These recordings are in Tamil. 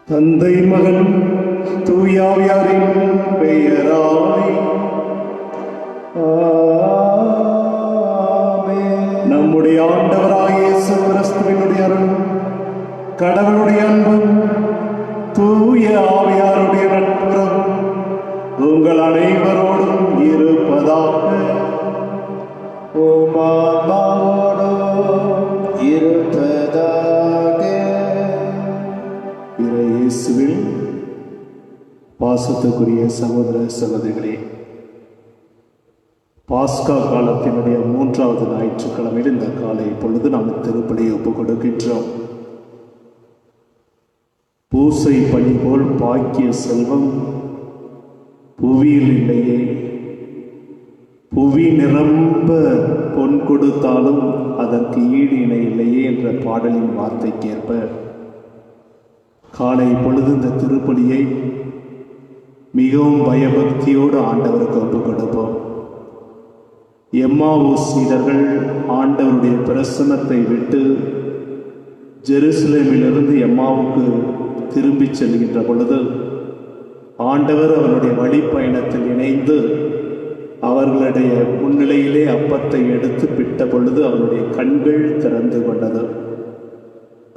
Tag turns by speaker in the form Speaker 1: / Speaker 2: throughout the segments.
Speaker 1: தந்தை மகன் தூயாவியாரின் பெயராலே நம்முடைய ஆண்டவராகிய இயேசு கிறிஸ்துவினுடைய அருள், கடவுளுடைய அன்பும் தூய ஆவியாருடைய நட்புறவும் உங்கள் அனைவரோடும் இருப்பதாக. இயேசுவில் பாசத்துக்குரிய சகோதர சகோதரிகளே, பாஸ்கா காலத்தினுடைய 3வது ஞாயிற்றுக்கிழமையில் இந்த காலை பொழுது நாம் திருப்பலியை ஒப்புக் கொடுக்கின்றோம். பூசை பணி போல் பாக்கிய செல்வம் புவியில் இல்லையே, புவி நிரம்ப பொன் கொடுத்தாலும் அதற்கு ஈடு இணை இல்லையே என்ற பாடலின் வார்த்தைக்கேற்ப காலை பொழுது இந்த திருப்பலியை மிகவும் பயபக்தியோடு ஆண்டவருக்கு ஒப்புக் கொடுப்போம். எம்மாவூஸ் சீடர்கள் ஆண்டவருடைய பிரசன்னத்தை விட்டு ஜெருசலேமிலிருந்து எம்மாவுக்கு திரும்பி செல்கின்ற பொழுது ஆண்டவர் அவருடைய வழிப்பயணத்தில் இணைந்து அவர்களுடைய முன்னிலையிலே அப்பத்தை எடுத்து பிட்ட பொழுது அவருடைய கண்கள் திறந்து கொண்டது.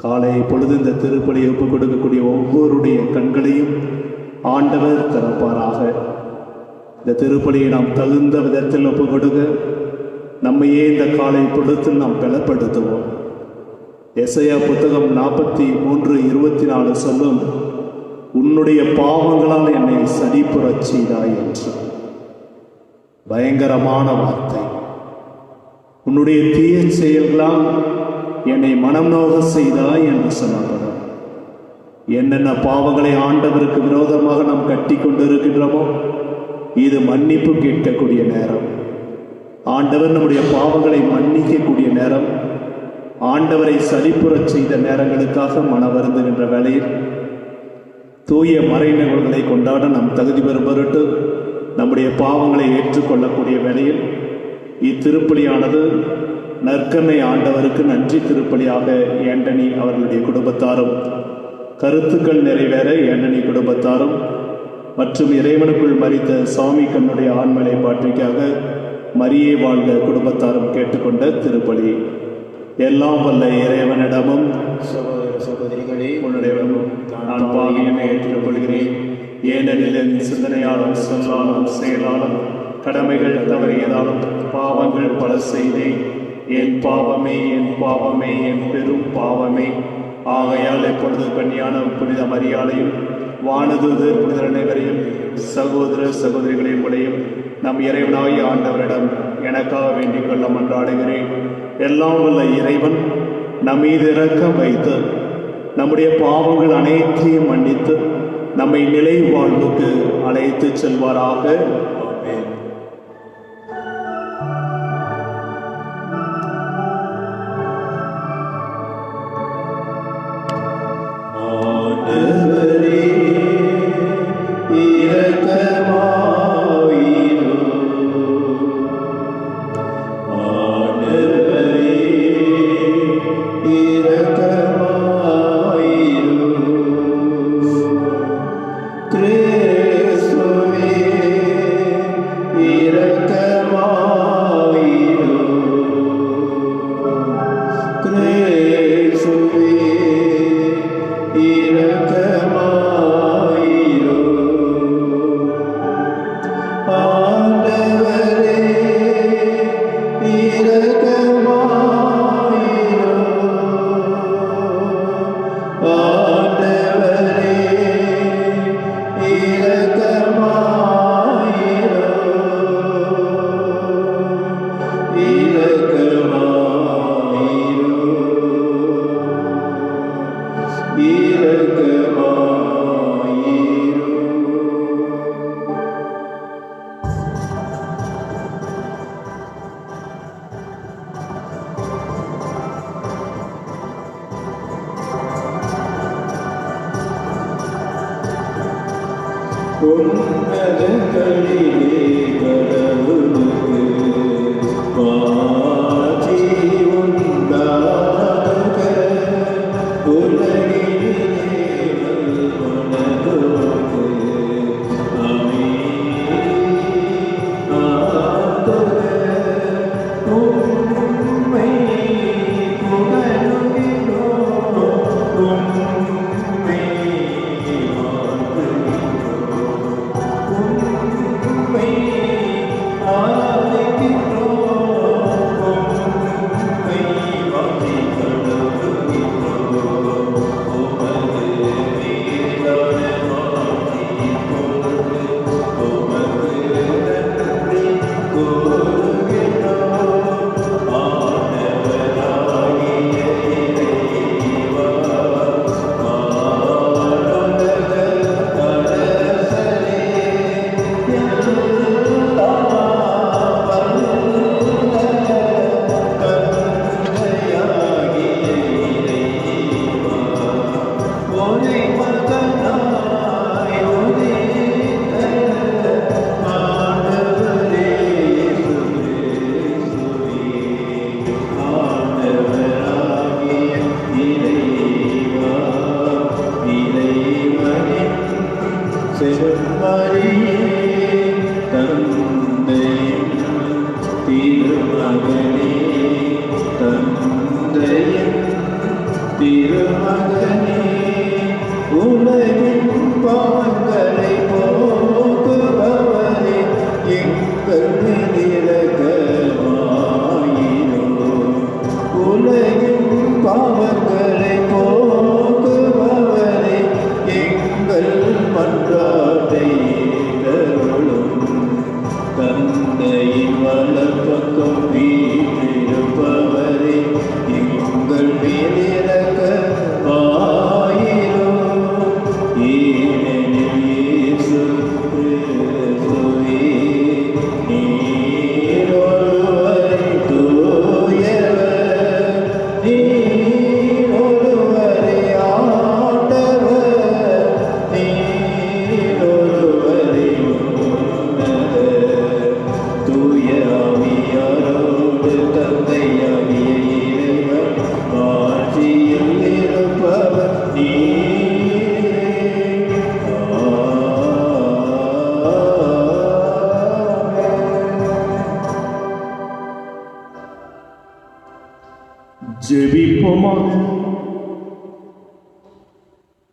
Speaker 1: காலை பொழுது இந்த திருப்பலியை ஒப்புக் கொடுக்கக்கூடிய ஒவ்வொருடைய கண்களையும் ஆண்டவர் திறப்பாராக. இந்த திருப்பலியை நாம் தகுந்த விதத்தில் ஒப்புக் கொடுக்க நம்மையே இந்த காலை பொழுதில் நாம் பலப்படுத்துவோம். எசையா புத்தகம் 43:24 சொல்லும், உன்னுடைய பாவங்களால் என்னை சரிப்புறச் செய்தாய் என்று. பயங்கரமான வார்த்தை. உன்னுடைய தீய செயல்களால் என்னை மனம் நோக செய்தாய் என்று சொல்லப்படும். என்னென்ன பாவங்களை ஆண்டவருக்கு விரோதமாக நாம் கட்டி கொண்டு இருக்கின்றோமோ இது மன்னிப்பு கேட்கக்கூடிய நேரம். ஆண்டவர் நம்முடைய பாவங்களை மன்னிக்கக்கூடிய நேரம். ஆண்டவரை சரிப்புறச் செய்த நேரங்களுக்காக மனவருந்துகின்ற வேளையில் தூய மறைநிகழ்வுகளை கொண்டாட நாம் தகுதி பெறும் பொருட்டு நம்முடைய பாவங்களை ஏற்றுக்கொள்ளக்கூடிய வேளையில் இத்திருப்பலியானது நற்கருணை ஆண்டவருக்கு நன்றி திருப்பலியாக ஆண்டனி அவர்களுடைய குடும்பத்தாரும், கருத்துக்கள் நிறைவேற ஆண்டனி குடும்பத்தாரும் மற்றும் இறைவனுக்குள் மரித்த சாமி கண்ணுடைய ஆண்மலை பாற்றிக்காக மரியே வாழ்ந்த குடும்பத்தாரும் கேட்டுக்கொண்ட திருப்பலி. எல்லாம் வல்ல இறைவனிடமும்
Speaker 2: சகோதர சகோதரிகளே,
Speaker 1: உன்னுடையவனும் நான் பாவியனை ஏற்றுக்கொள்கிறேன். ஏனெனில் என் சிந்தனையாலும் சொல்லாலும் செயலாலும் கடமைகள் தவறியதாலும் பாவங்கள் பல செய்தேன். என் பாவமே, என் பாவமே, என் பெரும் பாவமே. ஆகையால் எப்பொழுது கன்னியான புனித மரியாதையும் வானதூதர் புனிதர் அனைவரையும் சகோதர சகோதரிகளையும் உடையும் நம் இறைவனாகிய ஆண்டவரிடம் எனக்காக வேண்டிக் கொள்ள மன்றாடுகிறேன். எல்லாம் வல்ல இறைவன் நம் மீது இரக்கம் வைத்து நம்முடைய பாவங்கள் அனைத்தையும் மன்னித்து நம்மை நிலை வாழ்வுக்கு அழைத்து செல்வாராக. ஆமென்.
Speaker 2: ஆண்டவரே, இரக்கமாயிரும். ஆண்டவரே, இரக்கமாயிரும். கிறிஸ்துவே, இரக்கமாயிரும். கிறிஸ்துவே, இரக்கமாயிரும். ஆண்டவரே, இரக்கமாயிரும். ஆண்டவரே, இரக்கமாயிரும். உன்னதங்களிலே கடவுளுக்கு மாட்சி உண்டாகுக. உலகிலே வல்லவனுக்கு அமைதியாகுக. உம்மை புகழுகிறோம், உம்மை உம்மை ஆராதிக்கின்றோம், உம்மை வாழ்த்துகின்றோம். உமது மேலான மாட்சியைக் கொண்டு உமக்கு நன்றி கூறுகிறோம். ஆண்டவராகிய இறைவா, வானுலக அரசரே, செம்மறியே தந்தையும் திருமகனே, தந்தையும் திருமகனே, உலகின் பாவங்களை போக்குபவரே, எங்கள் மேல் இரக்கமாயிரும். உலகின் பாவங்களை போக்குபவரே, எங்கள் மன்றாட்டை ஏற்றருளும். தந்தையின் வலப்பக்கம் வீற்றிருப்பவரே, எங்கள் மேல் இரக்கமாயிரும். ஏனெனில் இயேசு கிறிஸ்துவே, நீர் ஒருவரே தூயவர், நீர் ஒருவரே ஆண்டவர், நீர் ஒருவரே உன்னதர். தூய ஆவியாரோடு தந்தையாகிய இறைவன் ஆட்சியில் இருப்பவர் நீரே.
Speaker 1: ஜெபிப்போமாக.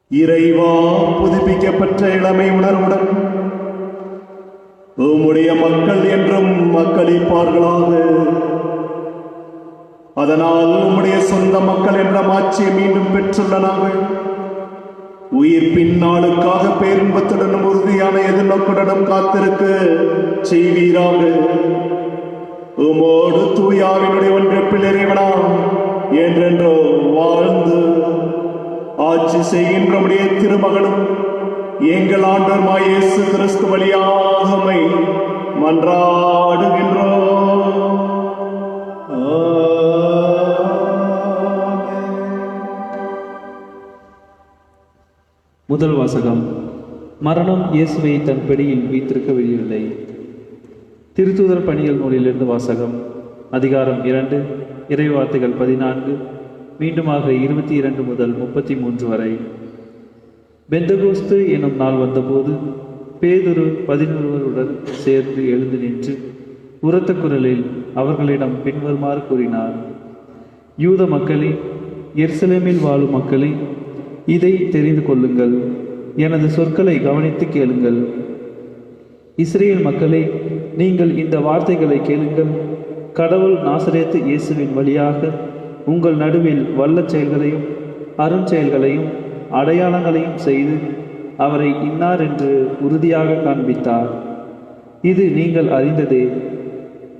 Speaker 1: இறைவா, புதுப்பிக்கப்பட்ட இளமை உணர்வுடன் உம்முடைய மக்கள் என்றும் மக்களிப்பார்களாக. அதனால் உம்முடைய சொந்த மக்கள் என்ற மாட்சியை மீண்டும் பெற்றுள்ள நாங்கள் உயிர்ப்பின் நாளுக்காக பேரின்பத்துடனும் உறுதியான எதிர்நோக்குடனும் காத்திருக்க செய்வீராக. உமோடு தூயாவினுடைய ஒன்றிப்பில் இறைவனாம் என்றென்றோ வாழ்ந்து ஆட்சி செய்கின்ற உம்முடைய திருமகனும் எங்கள் ஆண்டவருமாய் இயேசு கிறிஸ்து வழியாக உம்மை மன்றாடுகின்றோம்.
Speaker 3: முதல் வாசகம். மரணம் இயேசுவை தன் பிடியில் வைத்திருக்க வெளியில்லை. திருத்தூதர் பணிகள் நூலிலிருந்து வாசகம். அதிகாரம் 2, இறைவார்த்தைகள் 14, மீண்டுமாக 22 முதல் 33 வரை. பெந்தகோஸ்து எனும் நாள் வந்தபோது பேதுரு 11 சேர்ந்து எழுந்து நின்று உரத்த குரலில் அவர்களிடம் பின்வருமாறு கூறினார். யூத மக்களே, எருசலேமில் வாழும் மக்களே, இதை தெரிந்து கொள்ளுங்கள். எனது சொற்களை கவனித்து கேளுங்கள். இஸ்ரேல் மக்களே, நீங்கள் இந்த வார்த்தைகளை கேளுங்கள். கடவுள் நாசரேத்து இயேசுவின் வழியாக உங்கள் நடுவில் வல்ல செயல்களையும் அருஞ்செயல்களையும் அடையாளங்களையும் செய்து அவரை இன்னார் என்று உறுதியாக காண்பித்தார். இது நீங்கள் அறிந்ததே.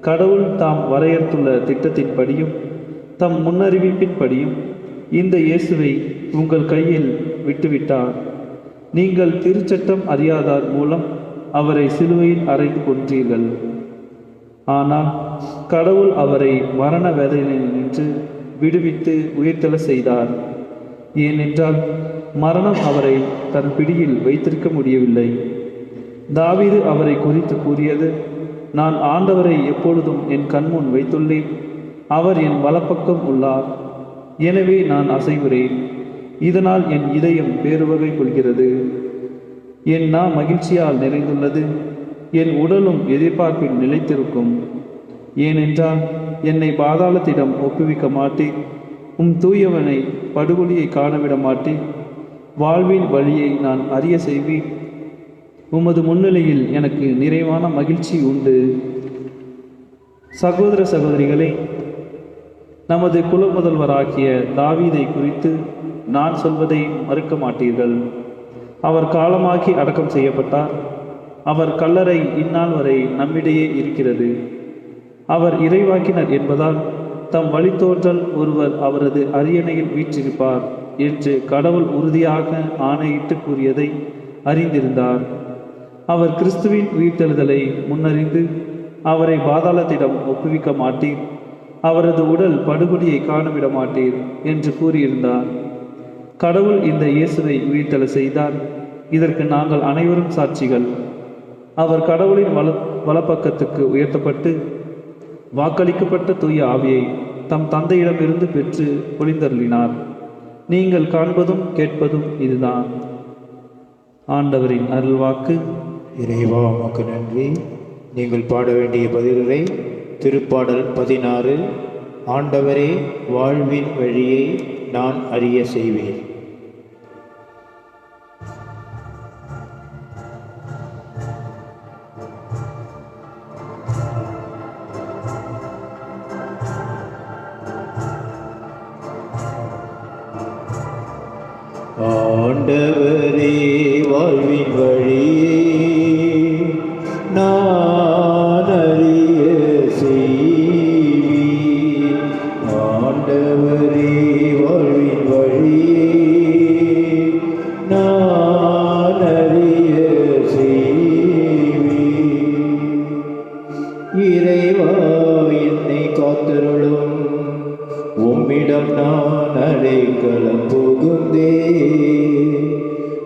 Speaker 3: கடவுள் தாம் வரையறுத்துள்ள திட்டத்தின்படியும் தம் முன்னறிவிப்பின்படியும் இந்த இயேசுவை உங்கள் கையில் விட்டுவிட்டார். நீங்கள் திருச்சட்டம் அறியாதார் மூலம் அவரை சிலுவையில் அறைந்து கொன்றீர்கள். ஆனால் கடவுள் அவரை மரண வேதனையினின்று விடுவித்து உயிர்த்தெழ செய்தார். ஏனென்றால் மரணம் அவரை தன் பிடியில் வைத்திருக்க முடியவில்லை. தாவீது அவரை குறித்து கூறியது, நான் ஆண்டவரை எப்பொழுதும் என் கண்முன் வைத்துள்ளேன். அவர் என் வலப்பக்கம் உள்ளார். எனவே நான் அசைவுறேன். இதனால் என் இதயம் பேருவகை கொள்கிறது. என் நா மகிழ்ச்சியால் நிறைந்துள்ளது. என் உடலும் எதிர்பார்ப்பில் நிலைத்திருக்கும். ஏனென்றால் என்னை பாதாளத்திடம் ஒப்புவிக்க மாட்டேன். தூயவனை படுகொலியை காணவிட மாட்டேன். வாழ்வின் வழியை நான் அறிய செய்வேன். உமது முன்னிலையில் எனக்கு நிறைவான மகிழ்ச்சி உண்டு. சகோதர சகோதரிகளே, நமது குலமுதல்வராகிய தாவீதை குறித்து நான் சொல்வதை மறுக்க மாட்டீர்கள். அவர் காலமாக்கி அடக்கம் செய்யப்பட்டார். அவர் கல்லறை இந்நாள் வரை நம்மிடையே இருக்கிறது. அவர் இறைவாக்கினர் என்பதால் தம் வழித்தோன்றல் ஒருவர் அவரது அரியணையில் வீற்றிருப்பார் என்று கடவுள் உறுதியாக ஆணையிட்டு கூறியதை அறிந்திருந்தார். அவர் கிறிஸ்துவின் உயிர்த்தெழுதலை முன்னறிந்து அவரை பாதாளத்திடம் ஒப்புவிக்க மாட்டீர், அவரது உடல் படுகொலியை காணவிட மாட்டீர் என்று கூறியிருந்தார். கடவுள் இந்த இயேசுவை உயிர்த்தெழ செய்தார். இதற்கு நாங்கள் அனைவரும் சாட்சிகள். அவர் கடவுளின் வலப்பக்கத்துக்கு உயர்த்தப்பட்டு வாக்களிக்கப்பட்ட தூய ஆவியை தம் தந்தையிடமிருந்து பெற்று பொழிந்தருளினார். நீங்கள் காண்பதும் கேட்பதும் இதுதான். ஆண்டவரின் அருள்வாக்கு.
Speaker 2: இறைவா, உமக்கு நன்றி. நீங்கள் பாட வேண்டிய பதிலுரை திருப்பாடல் 16. ஆண்டவரே, வாழ்வின் வழியை நான் அறிய செய்வேன். ஆண்டவரே, வாழ்வின் வழியே நான் அறிய செய்வேன். ஆண்டவரே, வாழ்வின் வழியே நான் அறிய செய்வேன். இறைவா, என்னை காத்தருளும். உம்மிடம் நான் அடைக்கலம் புகுந்தே.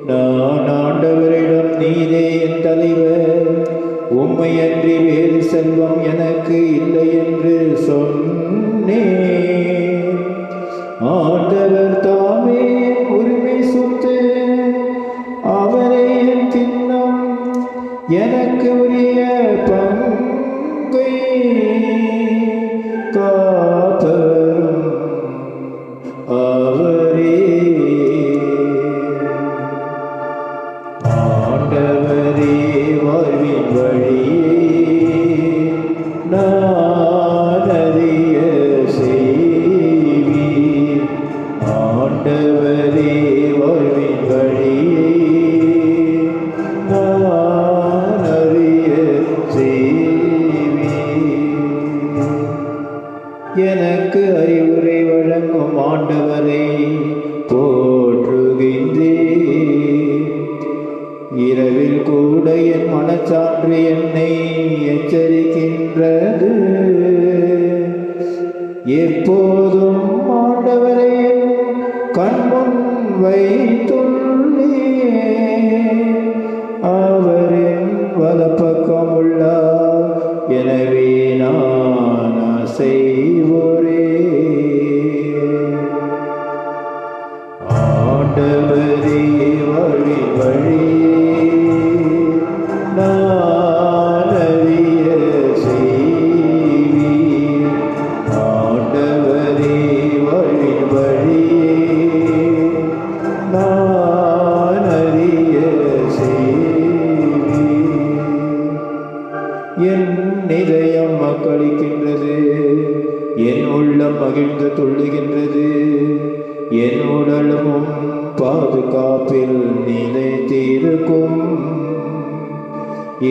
Speaker 2: நான் ஆண்டவரிடம், நீரே என் தலைவர், உம்மை அன்றி வேறு செல்வம் எனக்கு இல்லை என்று சொன்னேன். ஆண்டவர் தாமே என் உரிமை சொத்து, அவரே என் தின்னம், எனக்கு உரிய பங்கை காப்பரும் அவரே. ஆண்டவரே, வாழ்வின் வழியே எனக்கு அறிவுரை வழங்கும் ஆண்டவரை போற்றுகின்றேன். இரவில் கூட என் மனச்சான்று என்னை எச்சரிக்கின்றது. எப்போதும் ஆண்டவரை கண்முன் வைத்துள்ளேன். அவரின் வலப்பக்கம் உள்ளார், எனவே நான் அசைவோரே. ஆண்டவரே வழி வழியே நான் அறிய செய்வீர். ஆண்டவரே வழி வழியே நான் அறிய செய்வீர். என் இதயம் மக்களிக்கின்றது, என் உள்ளம் மகிழ்ந்து துள்ளுகின்றது. என் உடலும் பாதுகாப்பில் நிலைத்திருக்கும்.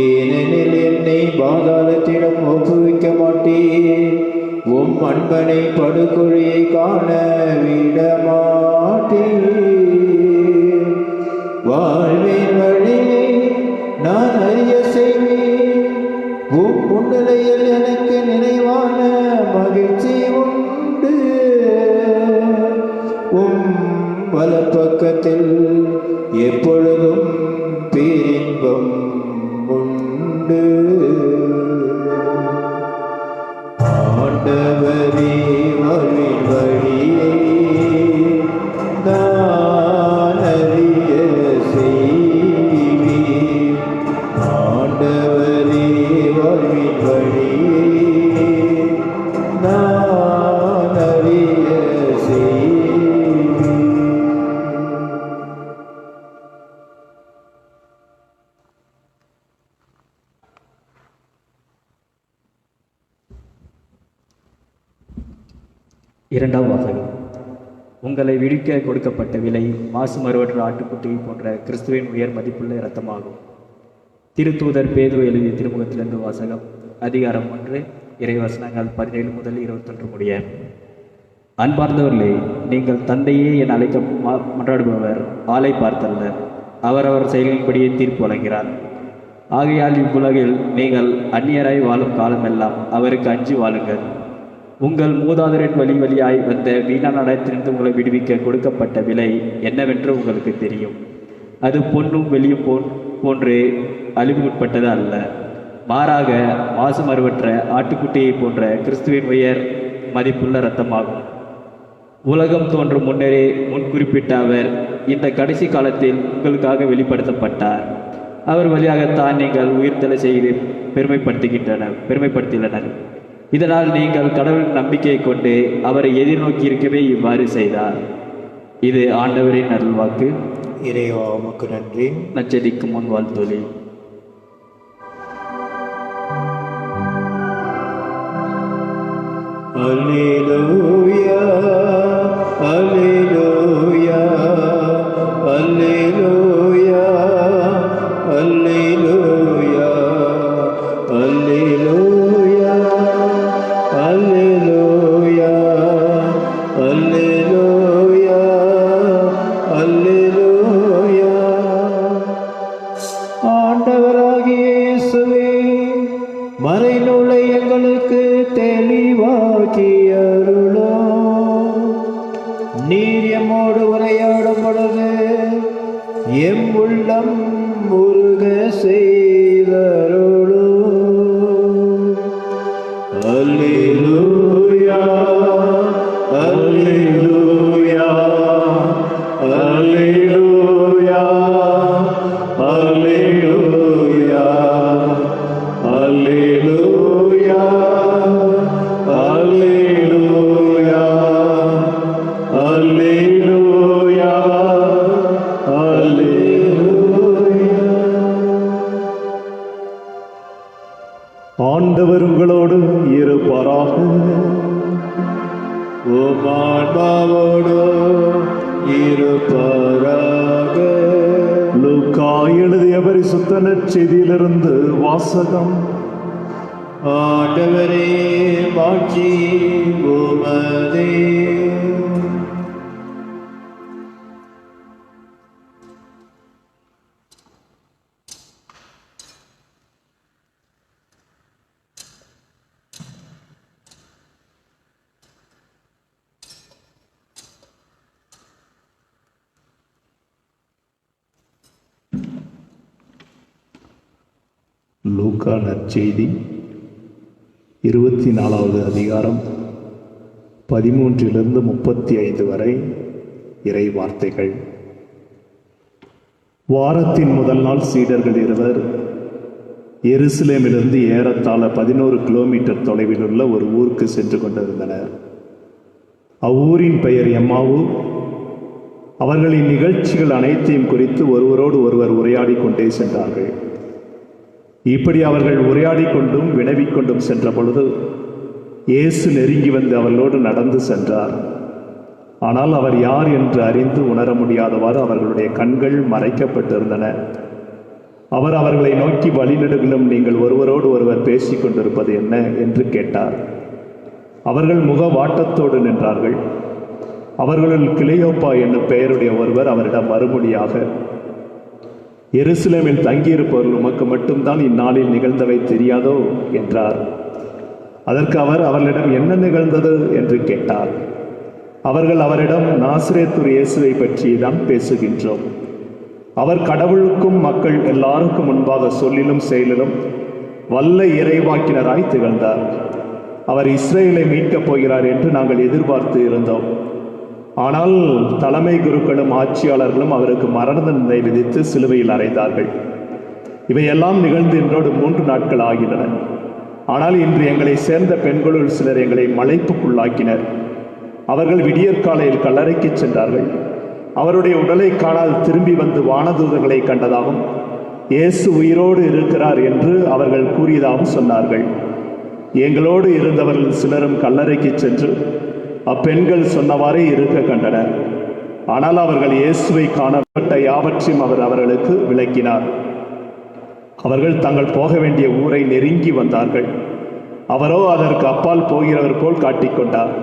Speaker 2: ஏனெனில் என்னை பாதாளத்திடம் ஒப்புவிக்க மாட்டேன். உம் அன்பனை படுகொழியை காண விட மாட்டேன். வாழ்வின் வழியை நான் அறிய செய்வேன். உம் முன்னிலையில் எனக்கு நினைவான மகிழ்ச்சி உண்டு. உம் வலப்பக்கத்தில் எப்பொழுதும் பேரின்பம் உண்டு. ஆண்டவரே வழி வழியை நான் அறிய செய்வீர். ஆண்டவரே வழி வழியை நான் அறிய செய்வீர்.
Speaker 4: இரண்டாம் வாசகம். உங்களை விடுவிக்க கொடுக்கப்பட்ட விலை மாசு மறுவற்ற ஆட்டுக்குட்டியை போன்ற கிறிஸ்துவின் உயர் மதிப்புள்ள இரத்தமாகும். திருத்தூதர் பேதுரு எழுதிய திருமுகத்திலிருந்து வாசகம். அதிகாரம் 1, இறைவசனங்கள் 17 முதல் 21 முடிய. அன்பார்ந்தவர்களே, நீங்கள் தந்தையே என் அழைக்க மன்றாடுபவர் ஆளை பார்த்தல்ல, அவரவர் செயலின்படியே தீர்ப்பு வழங்கிறார். ஆகையால் இவ்வுலகில் நீங்கள் அந்நியராய் வாழும் காலமெல்லாம் அவருக்கு அஞ்சி வாழுங்கள். உங்கள் மூதாதையரின் வழி வழியாய் வந்த வீணான நடத்திலிருந்து உங்களை விடுவிக்க கொடுக்கப்பட்ட விலை என்னவென்று உங்களுக்கு தெரியும். அது பொன்னும் வெளியும் போன்று அழிவுட்பட்டது அல்ல, மாறாக மாசு மறுவற்ற ஆட்டுக்குட்டியை போன்ற கிறிஸ்துவின் உயர் மதிப்புள்ள இரத்தமாகும். உலகம் தோன்றும் முன்னரே முன்குறிப்பிட்ட அவர் இந்த கடைசி காலத்தில் உங்களுக்காக வெளிப்படுத்தப்பட்டார். அவர் வழியாகத்தான் நீங்கள் உயிர்த்தலை செய்து பெருமைப்படுத்தியுள்ளனர். இதனால் நீங்கள் கடவுளின் நம்பிக்கையை கொண்டு அவரை எதிர்நோக்கி இருக்கவே இவ்வாறு செய்தார். இது ஆண்டவரின் அருள்வாக்கு.
Speaker 2: இறைவா உமக்கு நன்றி.
Speaker 4: நச்சதிக்கு முன் வாழ்த்தொலி.
Speaker 2: அல்லேலூயா அல்லேலூயா அல்லேலூயா அல்லேலூயா அல்லேலூயா அல்லேலூயா அல்லேலூயா அல்லேலூயா. ஆண்டவராகிய இயேசுவே, மறைநூலை எங்களுக்கு தெளிவாக்கி அருளும். நீர் எம்மோடு உரையாடும் பொழுது எம் உள்ளம் முருக செய்தருளும். அல்லேலூயா அல்லேலூயா அல்லேலூயா அல்லேலூயா அல்லேலூயா அல்லேலூயா அல்லேலூயா அல்லேலூயா.
Speaker 1: ஆண்டவர் உங்களோடு இருப்பாராக.
Speaker 2: உம் ஆன்மாவோடு இருப்பாராக.
Speaker 1: லூக்கா எழுதிய பரிசுத்த நற்செய்தியிலிருந்து வாசகம்.
Speaker 2: ஆண்டவரே மாட்சி உமதே.
Speaker 1: லூக்கா நற்செய்தி 24வது அதிகாரம் 13 35 வரை இறை வார்த்தைகள். வாரத்தின் முதல் நாள் சீடர்கள் இருவர் எருசலேமிலிருந்து ஏறத்தாழ 11 கிலோமீட்டர் தொலைவில் உள்ள ஒரு ஊருக்கு சென்று கொண்டிருந்தனர். அவ்வூரின் பெயர் எம்மாவு. அவர்களின் நிகழ்ச்சிகள் அனைத்தையும் குறித்து ஒருவரோடு ஒருவர் உரையாடி கொண்டே சென்றார்கள். இப்படி அவர்கள் உரையாடி கொண்டும் வினவிக் கொண்டும் சென்ற பொழுது இயேசு நெருங்கி வந்து அவர்களோடு நடந்து சென்றார். ஆனால் அவர் யார் என்று அறிந்து உணர முடியாதவாறு அவர்களுடைய கண்கள் மறைக்கப்பட்டிருந்தன. அவர் அவர்களை நோக்கி, வழிநெடுகிலும் நீங்கள் ஒருவரோடு ஒருவர் பேசிக் கொண்டிருப்பது என்ன என்று கேட்டார். அவர்கள் முக வாட்டத்தோடு நின்றார்கள். அவர்களுள் கிளையோப்பா என்னும் பெயருடைய ஒருவர் அவரிடம் மறுமொழியாக, எருசலேமில் தங்கியிருப்பவர்கள் உமக்கு மட்டும்தான் இந்நாளில் நிகழ்ந்தவை தெரியாதோ என்றார். அதற்கு அவர் அவர்களிடம் என்ன நிகழ்ந்தது என்று கேட்டார். அவர்கள் அவரிடம், நாசரேத்தூர் இயேசுவை பற்றி தான் பேசுகின்றோம். அவர் கடவுளுக்கும் மக்கள் எல்லாருக்கும் முன்பாக சொல்லிலும் செயலிலும் வல்ல இறைவாக்கினராய் திகழ்ந்தார். அவர் இஸ்ரேலை மீட்கப் போகிறார் என்று நாங்கள் எதிர்பார்த்து இருந்தோம். ஆனால் தலைமை குருக்களும் ஆட்சியாளர்களும் அவருக்கு மரண தண்டனை விதித்து சிலுவையில் அறைந்தார்கள். இவையெல்லாம் நிகழ்ந்து இன்றோடு 3 நாட்கள் ஆகின்றன. ஆனால் இன்று எங்களை சேர்ந்த பெண்களுள் சிலர் எங்களை மலைப்புக்குள்ளாக்கினர். அவர்கள் விடியற்காலையில் கல்லறைக்கு சென்றார்கள். அவருடைய உடலை காணால் திரும்பி வந்து வானதூதர்களை கண்டதாகவும் இயேசு உயிரோடு இருக்கிறார் என்று அவர்கள் கூறியதாகவும் சொன்னார்கள். எங்களோடு இருந்தவர்கள் சிலரும் கல்லறைக்கு சென்று அப்பெண்கள் சொன்னவாறே இருக்க கண்டனர். ஆனால் அவர்கள் இயேசுவை காணப்பட்ட யாவற்றையும் அவர் அவர்களுக்கு விளக்கினார். அவர்கள் தங்கள் போக வேண்டிய ஊரை நெருங்கி வந்தார்கள். அவரோ அதற்கு அப்பால் போகிறவர் போல் காட்டிக்கொண்டார்.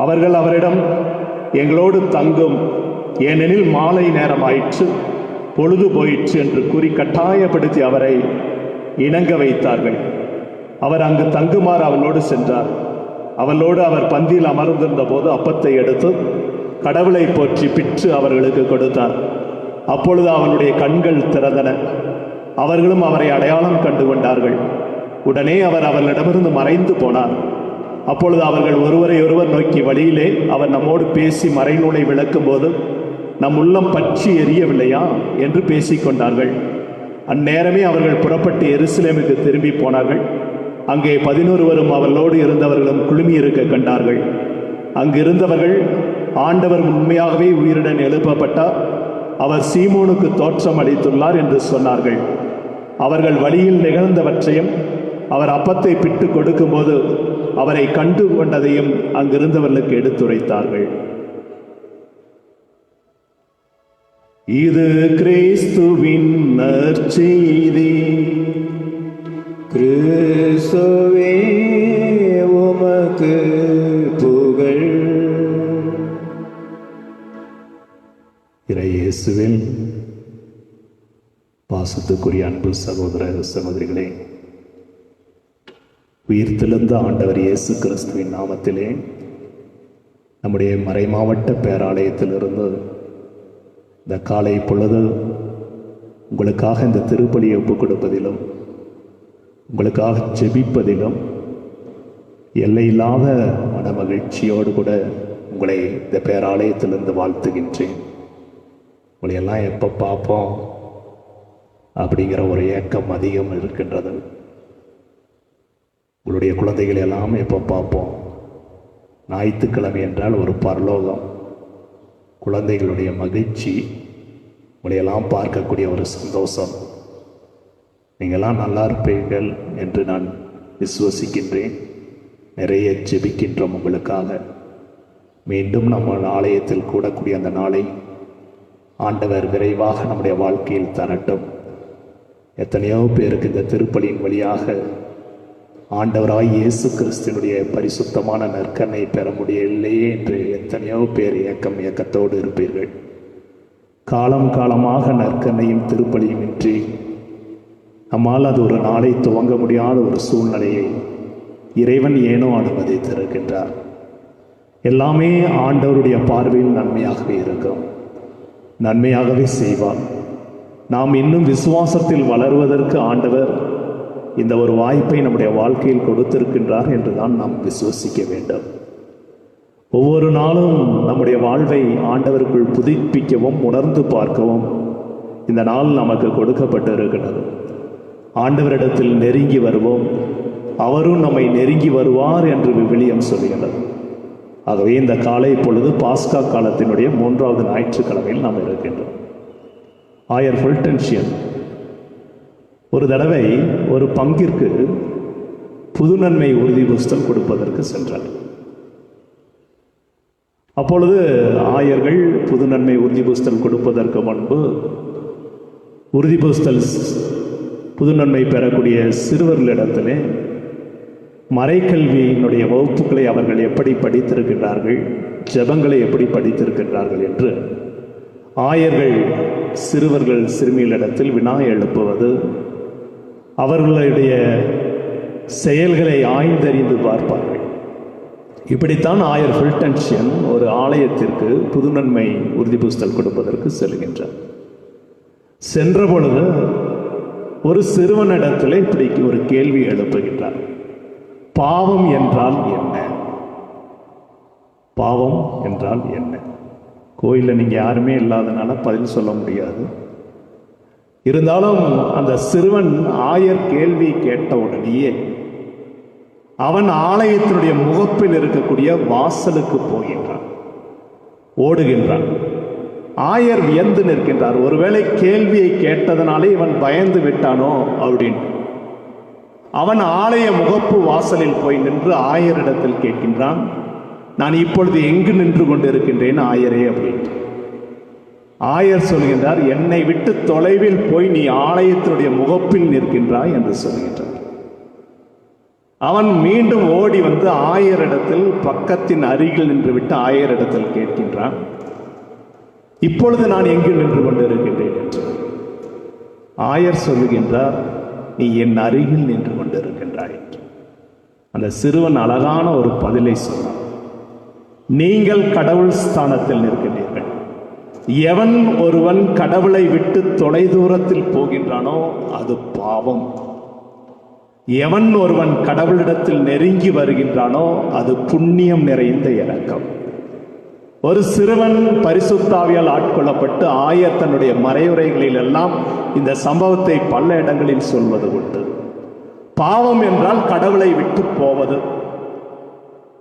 Speaker 1: அவர்கள் அவரிடம், எங்களோடு தங்கும், ஏனெனில் மாலை நேரம் ஆயிற்று, பொழுது போயிற்று என்று கூறி கட்டாயப்படுத்தி அவரை இணங்க வைத்தார்கள். அவர் அங்கு தங்குமாறு அவளோடு சென்றார். அவளோடு அவர் பந்தியில் அமர்ந்திருந்த போது அப்பத்தை எடுத்து கடவுளை போற்றி பிற்று அவர்களுக்கு கொடுத்தார். அப்பொழுது அவனுடைய கண்கள் திறந்தன. அவர்களும் அவரை அடையாளம் கண்டு கொண்டார்கள். உடனே அவர் அவர்களிடமிருந்து மறைந்து போனார். அப்பொழுது அவர்கள் ஒருவரை ஒருவர் நோக்கி, வழியிலே அவர் நம்மோடு பேசி மறைநூலை விளக்கும் போது நம் உள்ளம் பற்றி எரியவில்லையா என்று பேசிக்கொண்டார்கள். அந்நேரமே அவர்கள் புறப்பட்டு எருசலேமுக்கு திரும்பி போனார்கள். அங்கே 11 அவர்களோடு இருந்தவர்களும் குழுமி இருக்க கண்டார்கள். அங்கு இருந்தவர்கள், ஆண்டவர் உண்மையாகவே உயிருடன் எழுப்பப்பட்டார், அவர் சீமோனுக்கு தோற்றம் அளித்துள்ளார் என்று சொன்னார்கள். அவர்கள் வழியில் நிகழ்ந்தவற்றையும் அவர் அப்பத்தை பிட்டு கொடுக்கும்போது அவரை கண்டு கொண்டதையும் அங்கிருந்தவர்களுக்கு எடுத்துரைத்தார்கள். இது கிறிஸ்துவின் நற்செய்தி.
Speaker 2: கிறிஸ்துவே உமக்கு புகழ்.
Speaker 1: இயேசுவில் பாசத்துக்குரிய அன்பு சகோதர சகோதரிகளே, உயிர்த்தெழுந்த ஆண்டவர் இயேசு கிறிஸ்துவின் நாமத்திலே நம்முடைய மறைமாவட்ட பேராலயத்திலிருந்து இந்த காலை பொழுது உங்களுக்காக இந்த திருப்பலியை ஒப்புக் கொடுப்பதிலும் உங்களுக்காக ஜெபிப்பதிலும் எல்லையில்லாத மன மகிழ்ச்சியோடு கூட உங்களை இந்த பேராலயத்திலிருந்து வாழ்த்துகின்றேன். உங்களையெல்லாம் எப்போ பார்ப்போம் அப்படிங்கிற ஒரு ஏக்கம் அதிகம் இருக்கின்றது. உங்களுடைய குழந்தைகள் எல்லாம் எப்போ பார்ப்போம். ஞாயிற்றுக்கிழமை என்றால் ஒரு பரலோகம், குழந்தைகளுடைய மகிழ்ச்சி, உங்களையெல்லாம் பார்க்கக்கூடிய ஒரு சந்தோஷம். நீங்கள்லாம் நல்லா இருப்பீர்கள் என்று நான் விசுவசிக்கின்றேன். நிறைய ஜெபிக்கின்றோம் உங்களுக்காக. மீண்டும் நம்ம ஆலயத்தில் கூடக்கூடிய அந்த நாளை ஆண்டவர் விரைவாக நம்முடைய வாழ்க்கையில் தரட்டும். எத்தனையோ பேருக்கு இந்த திருப்பலியின் வழியாக ஆண்டவராய் இயேசு கிறிஸ்துவனுடைய பரிசுத்தமான நற்கனை பெற முடியவில்லையே என்று எத்தனையோ பேர் ஏக்கத்தோடு இருப்பீர்கள். காலம் காலமாக நற்கனையும் திருப்பலியும் இன்றி நம்மால் அது ஒரு நாளை துவங்க முடியாத ஒரு சூழ்நிலையை இறைவன் ஏனோ அனுமதித்திருக்கின்றார். எல்லாமே ஆண்டவருடைய பார்வையில் நன்மையாகவே இருக்கும், நன்மையாகவே செய்வார். நாம் இன்னும் விசுவாசத்தில் வளர்வதற்கு ஆண்டவர் இந்த ஒரு வாய்ப்பை நம்முடைய வாழ்க்கையில் கொடுத்திருக்கின்றார் என்றுதான் நாம் விசுவசிக்க வேண்டும். ஒவ்வொரு நாளும் நம்முடைய வாழ்வை ஆண்டவருக்குள் புதுப்பிக்கவும் உணர்ந்து பார்க்கவும் இந்த நாள் நமக்கு கொடுக்கப்பட்டு இருக்கிறது. ஆண்டவரிடத்தில் நெருங்கி வருவோம், அவரும் நம்மை நெருங்கி வருவார் என்று விவிலியம் சொல்கிறது. ஆகவே இந்த காலை பொழுது பாஸ்கா காலத்தினுடைய 3வது ஞாயிற்றுக்கிழமையில் நாம் இருக்கின்றோம். ஆயர் ஃபுல்டன்ஷியன் ஒரு தடவை ஒரு பங்கிற்கு புது நன்மை உறுதி புஸ்தல் கொடுப்பதற்கு சென்றார். அப்பொழுது ஆயர்கள் புது நன்மை உறுதி புஸ்தல் கொடுப்பதற்கு முன்பு உறுதி புஸ்தல் புது நன்மை பெறக்கூடிய சிறுவர்களிடத்திலே மறைக்கல்வியினுடைய வகுப்புகளை அவர்கள் எப்படி படித்திருக்கின்றார்கள், ஜெபங்களை எப்படி படித்திருக்கின்றார்கள் என்று ஆயர்கள் சிறுவர்கள் சிறுமிகளிடத்தில் வினா எழுப்புவது, அவர்களுடைய செயல்களை ஆய்ந்தறிந்து பார்ப்பார்கள். இப்படித்தான் ஆயர் ஃபுல்டன்ஷியன் ஒரு ஆலயத்திற்கு புது நன்மை உறுதி புஸ்தல் கொடுப்பதற்கு செல்கின்றார். சென்ற பொழுது ஒரு சிறுவனிடத்தில் இப்படி ஒரு கேள்வி எழுப்புகின்றார். பாவம் என்றால் என்ன? பாவம் என்றால் என்ன? கோயிலில் நீங்கள் யாருமே இல்லாதனால பதில் சொல்ல முடியாது. இருந்தாலும் அந்த சிறுவன் ஆயர் கேள்வி கேட்ட உடனேயே அவன் ஆலயத்தினுடைய முகப்பில் இருக்கக்கூடிய வாசலுக்கு போகின்றான், ஓடுகின்றான். ஆயர் வியந்து நிற்கின்றார். ஒருவேளை கேள்வியை கேட்டதனாலே இவன் பயந்து விட்டானோ அப்படின்னு அவன் ஆலய முகப்பு வாசலில் போய் நின்று ஆயரிடத்தில் கேட்கின்றான், நான் இப்பொழுது எங்கு நின்று கொண்டிருக்கின்றேன் ஆயரே அப்படின்னு. ஆயர் சொல்கின்றார், என்னை விட்டு தொலைவில் போய் நீ ஆலயத்தினுடைய முகப்பில் நிற்கின்றாய் என்று சொல்கின்றார். அவன் மீண்டும் ஓடி வந்து ஆயரிடத்தில் பக்கத்தின் அருகில் நின்று விட்டு ஆயரிடத்தில் கேட்கின்றான், இப்பொழுது நான் எங்கு நின்று கொண்டிருக்கின்றேன் என்று. ஆயர் சொல்லுகின்றார், நீ என் அருகில் நின்று கொண்டிருக்கின்றாய். அந்த சிறுவன் அழகான ஒரு பதிலை சொன்னான், நீங்கள் கடவுள் ஸ்தானத்தில் நிற்கின்றீர்கள். எவன் ஒருவன் கடவுளை விட்டு தொலை தூரத்தில் போகின்றானோ அது பாவம். எவன் ஒருவன் கடவுளிடத்தில் நெருங்கி வருகின்றானோ அது புண்ணியம் நிறைந்த இரக்கம். ஒரு சிறுவன் பரிசுத்தாவியால் ஆட்கொள்ளப்பட்டு ஆயர் தன்னுடைய மறையுரைகளில் எல்லாம் இந்த சம்பவத்தை பல இடங்களில் சொல்வது உண்டு. பாவம் என்றால் கடவுளை விட்டு போவது,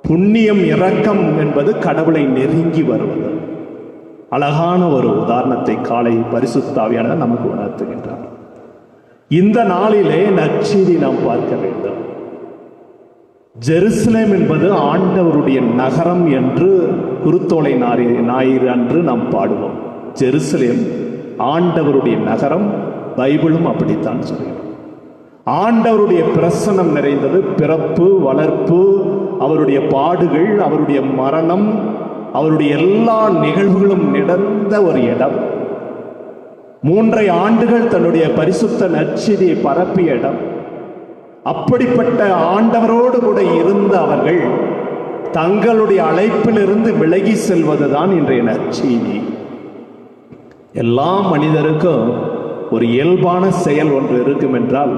Speaker 1: புண்ணியம் இரக்கம் என்பது கடவுளை நெருங்கி வருவது. அழகான ஒரு உதாரணத்தை காலை பரிசுத்தாவியானவர் நமக்கு உணர்த்துகின்றார். இந்த நாளிலே நற்செய்தி நாம் பார்க்க வேண்டும். ஜெருசலேம் என்பது ஆண்டவருடைய நகரம் என்று குருத்தோலை ஞாயிறு அன்று நாம் பாடுவோம். ஜெருசலேம் ஆண்டவருடைய நகரம், பைபிளும் அப்படித்தான் சொல்கிறோம். ஆண்டவருடைய பிரசன்னம் நிறைந்தது, பிறப்பு, வளர்ப்பு, அவருடைய பாடுகள், அவருடைய மரணம், அவருடைய எல்லா நிகழ்வுகளும் நடந்த ஒரு இடம். 3 ஆண்டுகள் தன்னுடைய பரிசுத்த நற்செய்தியை பரப்பிய இடம். அப்படிப்பட்ட ஆண்டவரோடு கூட இருந்த அவர்கள் தங்களுடைய அழைப்பிலிருந்து விலகி செல்வதுதான் இன்றைய நற்செய்தி. எல்லா மனிதருக்கும் ஒரு இயல்பான செயல் ஒன்று இருக்கும் என்றால்,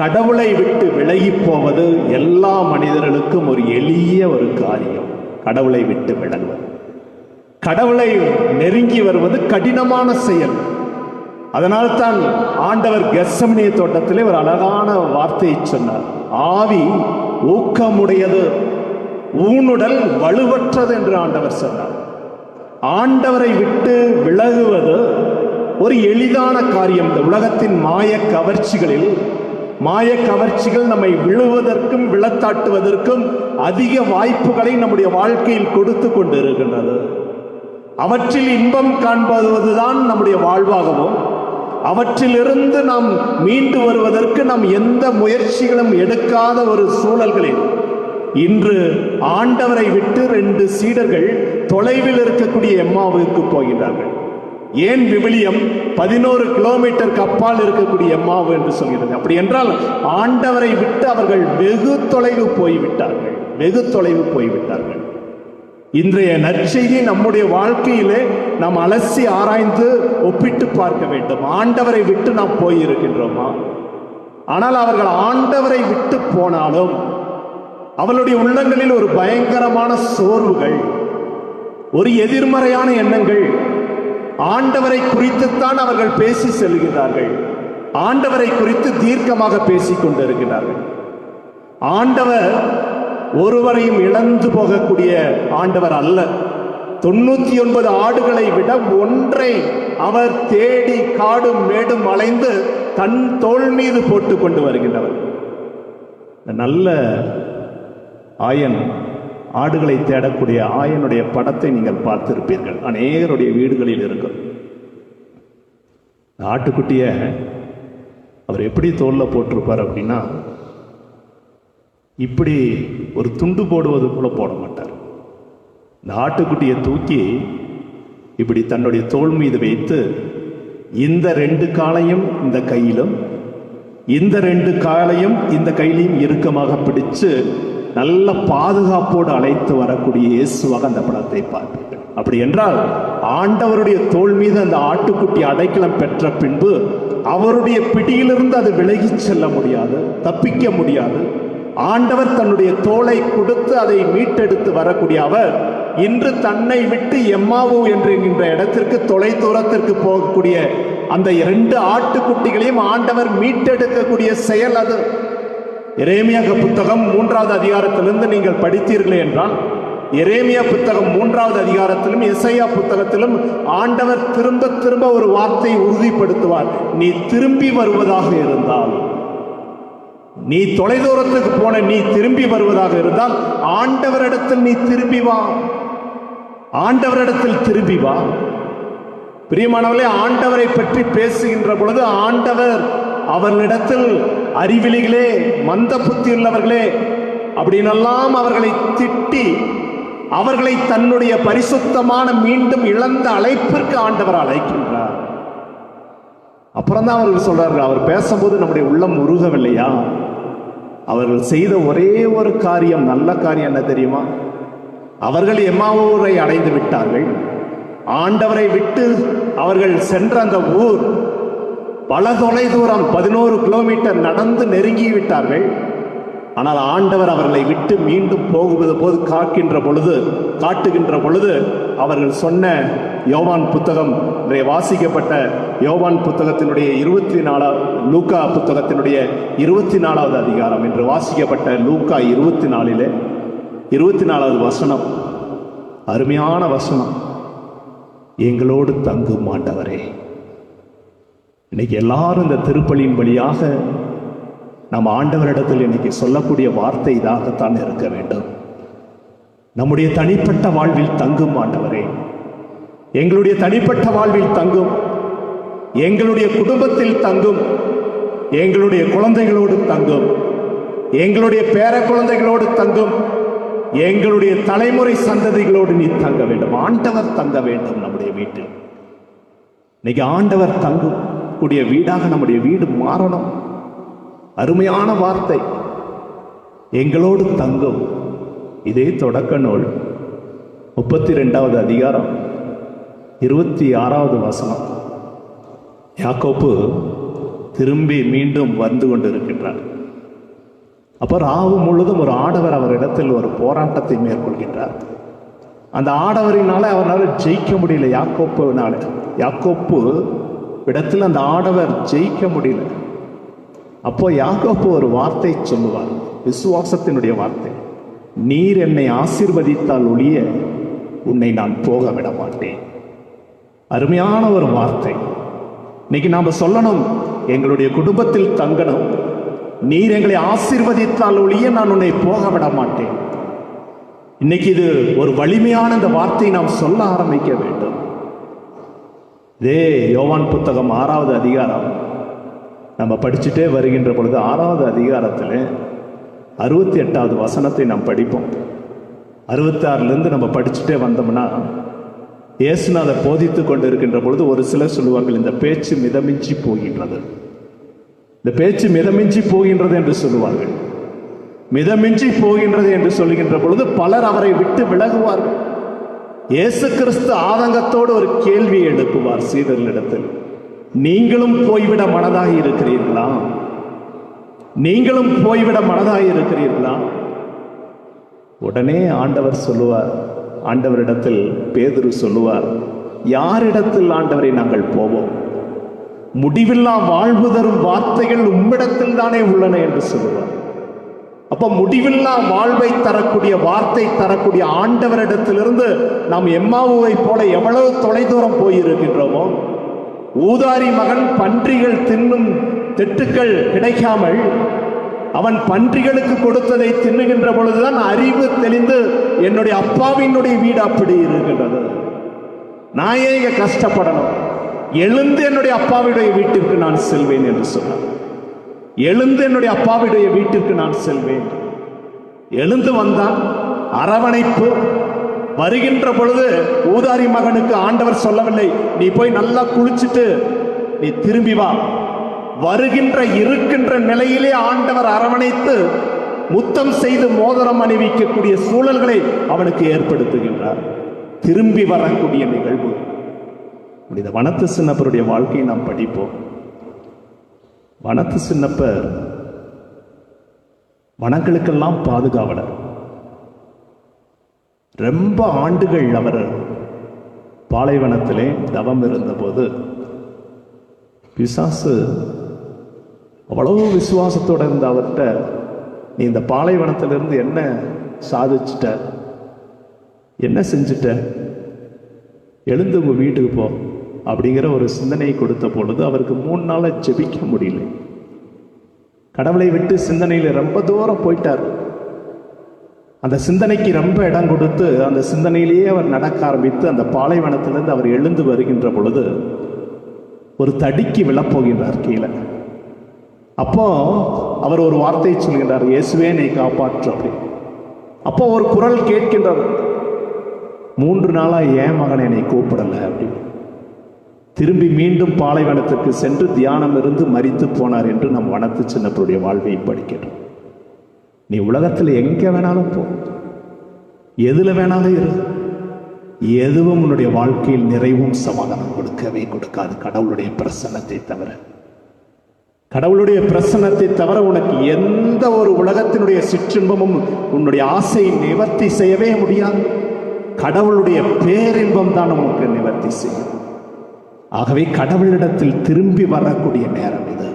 Speaker 1: கடவுளை விட்டு விலகி போவது எல்லா மனிதர்களுக்கும் ஒரு எளிய ஒரு காரியம். கடவுளை விட்டு விலகுவது, கடவுளை நெருங்கி வருவது கடினமான செயல். அதனால்தான் ஆண்டவர் கெத்செமனே தோட்டத்திலே ஒரு அழகான வார்த்தையை சொன்னார், ஆவி ஊக்கமுடையது, ஊனுடல் வலுவற்றது என்று ஆண்டவர் சொன்னார். ஆண்டவரை விட்டு விலகுவது ஒரு எளிதான காரியம். இந்த உலகத்தின் மாய கவர்ச்சிகள் நம்மை விழுவதற்கும் விழத்தாட்டுவதற்கும் அதிக வாய்ப்புகளை நம்முடைய வாழ்க்கையில் கொடுத்து கொண்டு இருக்கின்றது. அவற்றில் இன்பம் காண்பதுதான் நம்முடைய வாழ்வாகவும், அவற்றிலிருந்து நாம் மீண்டு வருவதற்கு நாம் எந்த முயற்சிகளும் எடுக்காத ஒரு சூழல்களில் இன்று ஆண்டவரை விட்டு 2 சீடர்கள் தொலைவில் இருக்கக்கூடிய எம்மாவுக்கு போகிறார்கள். ஏன் விவிலியம் 11 கிலோமீட்டருக்கு அப்பால் இருக்கக்கூடிய எம்மாவு என்று சொல்கிறது? அப்படி என்றால் ஆண்டவரை விட்டு அவர்கள் வெகு தொலைவு போய்விட்டார்கள். இன்றைய நற்செய்தி நம்முடைய வாழ்க்கையிலே நாம் அலசி ஆராய்ந்து ஒப்பிட்டு பார்க்க வேண்டும். ஆண்டவரை விட்டு நாம் போயிருக்கின்றோமா? ஆனால் அவர்கள் ஆண்டவரை விட்டு போனாலும் அவளுடைய உள்ளங்களில் ஒரு பயங்கரமான சோர்வுகள், ஒரு எதிர்மறையான எண்ணங்கள். ஆண்டவரை குறித்துத்தான் அவர்கள் பேசி செல்கிறார்கள். ஆண்டவரை குறித்து தீர்க்கமாக பேசிக் கொண்டிருக்கிறார்கள். ஆண்டவர் ஒருவரையும் இழந்து போகக்கூடிய ஆண்டவர் அல்ல. 99 ஆடுகளை விட ஒன்றை அவர் தேடி காடும் மேடும் அலைந்து தன் தோள் மீது போட்டு கொண்டு வருகின்றவர். நல்ல ஆயன், ஆடுகளை தேடக்கூடிய ஆயனுடைய படத்தை நீங்கள் பார்த்திருப்பீர்கள். அநேகருடைய வீடுகளில் இருக்கும். ஆட்டுக்குட்டிய அவர் எப்படி தோல்ல போட்டிருப்பார் அப்படின்னா, இப்படி ஒரு துண்டு போடுவது போல போட மாட்டார். இந்த ஆட்டுக்குட்டியை தூக்கி இப்படி தன்னுடைய தோள் மீது வைத்து இந்த 2 காலையும் இந்த கையிலும், இந்த 2 காலையும் இந்த கையிலையும் இறுக்கமாக பிடிச்சு நல்ல பாதுகாப்போடு அழைத்து வரக்கூடிய இயேசுவாக அந்த படத்தை பார்ப்பீர்கள். அப்படி என்றால் ஆண்டவருடைய தோள் மீது அந்த ஆட்டுக்குட்டி அடைக்கலம் பெற்ற பின்பு அவருடைய பிடியிலிருந்து அது விலகி செல்ல முடியாது, தப்பிக்க முடியாது. ஆண்டவர் தன்னுடைய தோளை கொடுத்து அதை மீட்டெடுத்து வரக்கூடிய அவர் இன்று தன்னை விட்டு எம்மாவு என்கின்ற இடத்திற்கு தொலை தூரத்திற்கு போகக்கூடிய அந்த 2 ஆட்டுக்குட்டிகளையும் ஆண்டவர் மீட்டெடுக்கக்கூடிய செயல் அது. எரேமியா புத்தகம் 3வது அதிகாரத்திலிருந்து நீங்கள் படித்தீர்களே என்றால், எரேமியா புத்தகம் 3வது அதிகாரத்திலும் எசையா புத்தகத்திலும் ஆண்டவர் திரும்ப திரும்ப ஒரு வார்த்தையை உறுதிப்படுத்துவார். நீ திரும்பி வருவதாக இருந்தால், நீ தொலைதூரத்துக்கு போன நீ திரும்பி வருவதாக இருந்தால் ஆண்டவரிடத்தில் நீ திரும்பி வா, ஆண்டவரிடத்தில் திரும்பி வா. பிரியமானவர்களே, ஆண்டவரை பற்றி பேசுகின்ற பொழுது ஆண்டவர் அவர்களிடத்தில் அறிவிலிகளே, மந்த புத்தியுள்ளவர்களே அப்படின்னெல்லாம் அவர்களை திட்டி அவர்களை தன்னுடைய பரிசுத்தமான மீண்டும் இழந்த அழைப்பிற்கு ஆண்டவர் அழைக்கின்றார். அப்புறம் தான் அவர்கள் சொல்றார்கள், அவர் பேசும்போது நம்முடைய உள்ளம் உருகவில்லையா? அவர்கள் செய்த ஒரே ஒரு காரியம், நல்ல காரியம் என்ன தெரியுமா? அவர்கள் எம்மாவூரை அடைந்து விட்டார்கள். ஆண்டவரை விட்டு அவர்கள் சென்ற அந்த ஊர் பல தொலை தூரம் 11 கிலோமீட்டர் நடந்து நெருங்கி விட்டார்கள். ஆனால் ஆண்டவர் அவர்களை விட்டு மீண்டும் போகுவது போது காட்டுகின்ற பொழுது அவர்கள் சொன்ன யோவான் புத்தகம், வாசிக்கப்பட்ட யோவான் புத்தகத்தினுடைய 24 லூக்கா புத்தகத்தினுடைய 24வது அதிகாரம் என்று வாசிக்கப்பட்ட லூக்கா 24 24வது வசனம், அருமையான வசனம். எங்களோடு தங்கும் ஆண்டவரே. இன்னைக்கு எல்லாரும் இந்த திருப்பலியின் வழியாக நம்ம ஆண்டவரிடத்தில் இன்னைக்கு சொல்லக்கூடிய வார்த்தை இதாகத்தான் இருக்க வேண்டும். நம்முடைய தனிப்பட்ட வாழ்வில் தங்கும் ஆண்டவரே, எங்களுடைய தனிப்பட்ட வாழ்வில் தங்கும், எங்களுடைய குடும்பத்தில் தங்கும், எங்களுடைய குழந்தைகளோடு தங்கும், எங்களுடைய பேர குழந்தைகளோடு தங்கும், எங்களுடைய தலைமுறை சந்ததிகளோடு நீ தங்க வேண்டும். ஆண்டவர் தங்க வேண்டும் நம்முடைய வீட்டில். இன்னைக்கு ஆண்டவர் தங்கும் கூடிய வீடாக நம்முடைய வீடு மாறணும். அருமையான வார்த்தை, எங்களோடு தங்கும். இதே தொடக்க நூல் 32வது அதிகாரம் 26வது வசனம். யாக்கோப்பு திரும்பி மீண்டும் வந்து கொண்டிருக்கின்றார். அப்போ ராவு முழுதும் ஒரு ஆடவர் அவரிடத்தில் ஒரு போராட்டத்தை மேற்கொள்கின்றார். அந்த ஆடவரினால அவரால் ஜெயிக்க முடியல. யாக்கோப்பு இடத்தில் அந்த ஆடவர் ஜெயிக்க முடியல. அப்போ யாக்கோப்பு ஒரு வார்த்தை சொல்லுவார், விசுவாசத்தினுடைய வார்த்தை. நீர் என்னை ஆசீர்வதித்தால் ஒழிய உன்னை நான் போக விட மாட்டேன். அருமையான ஒரு வார்த்தை. இன்னைக்கு நாம சொல்லணும், எங்களுடைய குடும்பத்தில் தங்கணும். நீர் எங்களை ஆசீர்வதித்தால் ஒழிய நான் உன்னை போக விட மாட்டேன். இன்னைக்கு இது ஒரு வலிமையான இந்த வார்த்தையை நாம் சொல்ல ஆரம்பிக்க வேண்டும். இதே யோவான் புத்தகம் 6வது அதிகாரம் நம்ம படிச்சுட்டே வருகின்ற பொழுது 6வது அதிகாரத்தில் 68வது வசனத்தை நாம் படிப்போம். 66லேருந்து நம்ம படிச்சுட்டே வந்தோம்னா, இயேசுநாதர் போதித்து கொண்டு இருக்கின்ற பொழுது ஒரு சிலர் சொல்லுவார்கள், இந்த பேச்சு மிதமிஞ்சி போகின்றது, இந்த பேச்சு மிதமிஞ்சி போகின்றது என்று சொல்லுவார்கள். மிதமிஞ்சி போகின்றது என்று சொல்லுகின்ற பொழுது பலர் அவரை விட்டு விலகுவார்கள். இயேசு கிறிஸ்து ஆதங்கத்தோடு ஒரு கேள்வியை எழுப்புவார் சீடர்களிடத்தில், நீங்களும் போய்விட மனதாக இருக்கிறீர்களா? நீங்களும் போய்விட மனதாக இருக்கிறீர்களா? உடனே ஆண்டவர் சொல்லுவார், ஆண்டவரிடத்தில் பேதுரு சொல்லுவார், யாரிடத்தில் ஆண்டவரை நாங்கள் போவோம்? முடிவில்லா வாழ்வு தரும் வார்த்தைகள் உம்மிடத்தில் தானே உள்ளன என்று சொல்லுவார். அப்ப முடிவில்லா வாழ்வை தரக்கூடிய வார்த்தை தரக்கூடிய ஆண்டவரிடத்திலிருந்து நாம் எம்மாவுவை போல எவ்வளவு தொலைதூரம் போயிருக்கின்றோமோ. ஊதாரி மகன் பன்றிகள் தின்னும் திட்டுக்கள் கிடைக்காமல் அவன் பன்றிகளுக்கு கொடுத்ததை தின்னுகின்ற பொழுதுதான் அறிவு தெளிந்து என்னுடைய அப்பாவினுடைய வீடு அப்படி இருக்கின்றது, நான் ஏன் இங்க கஷ்டப்படணும், எழுந்து என்னுடைய அப்பாவுடைய வீட்டிற்கு நான் செல்வேன் என்று சொன்னார். எழுந்து என்னுடைய அப்பாவுடைய வீட்டிற்கு நான் செல்வேன். எழுந்து வந்தான், அரவணைப்பு. வருகின்ற பொழுது ஊதாரி மகனுக்கு ஆண்டவர் சொல்லவில்லை, நீ போய் நல்லா குளிச்சுட்டு நீ திரும்பி வா. வருகின்ற இருக்கின்ற நிலையிலே ஆண்டவர் அரவணைத்து முத்தம் செய்து மோதிரம் அணிவிக்கக்கூடிய சூழல்களை அவனுக்கு ஏற்படுத்துகின்றார். திரும்பி வரக்கூடிய நிகழ்வு. இந்த வனத்து சின்னப்பருடைய வாழ்க்கையை நாம் படிப்போம். வனத்து சின்னப்பர் வனங்களுக்கெல்லாம் பாதுகாவலர். ரொம்ப ஆண்டுகள் அவர் பாலைவனத்திலே தவம் இருந்தபோது பிசாசு அவ்வளவு விசுவாசத்தோட இருந்த அவர்கிட்ட, நீ இந்த பாலைவனத்திலிருந்து என்ன சாதிச்சிட்ட, என்ன செஞ்சிட்ட, எழுந்து உங்க வீட்டுக்கு போ அப்படிங்கிற ஒரு சிந்தனையை கொடுத்த பொழுது அவருக்கு 3 நாளை ஜெபிக்க முடியல. கடவுளை விட்டு சிந்தனையில் ரொம்ப தூரம் போயிட்டார். அந்த சிந்தனைக்கு ரொம்ப இடம் கொடுத்து அந்த சிந்தனையிலேயே அவர் நடக்க ஆரம்பித்து அந்த பாலைவனத்திலிருந்து அவர் எழுந்து வருகின்ற பொழுது ஒரு தடிக்கு விழப்போகின்றார் கீழே. அப்போ அவர் ஒரு வார்த்தையை சொல்கின்றார், இயேசுவே என்னை காப்பாற்று அப்படி. அப்போ ஒரு குரல் கேட்கின்றார், 3 நாளா ஏன் மகன் என்னை கூப்பிடலை அப்படின்னு. திரும்பி மீண்டும் பாலைவனத்திற்கு சென்று தியானம் இருந்து மரித்து போனார் என்று நம் வனத்து சின்னப்பருடைய வாழ்வை படிக்கிறோம். நீ உலகத்தில் எங்க வேணாலும் போ, எதுல வேணாலும் இரு, எதுவும் உன்னுடைய வாழ்க்கையில் நிறைவும் சமாதானம் கொடுக்கவே கொடுக்காது கடவுளுடைய பிரசன்னத்தை தவிர. கடவுளுடைய பிரசன்னத்தை தவிர உனக்கு எந்த ஒரு உலகத்தினுடைய சிற்றின்பமும் உன்னுடைய ஆசையை நிவர்த்தி செய்யவே முடியாது. கடவுளுடைய பேரின்பம் தான் நமக்கு நிவர்த்தி செய்யும். ஆகவே கடவுளிடத்தில் திரும்பி வரக்கூடிய நேரம் இது.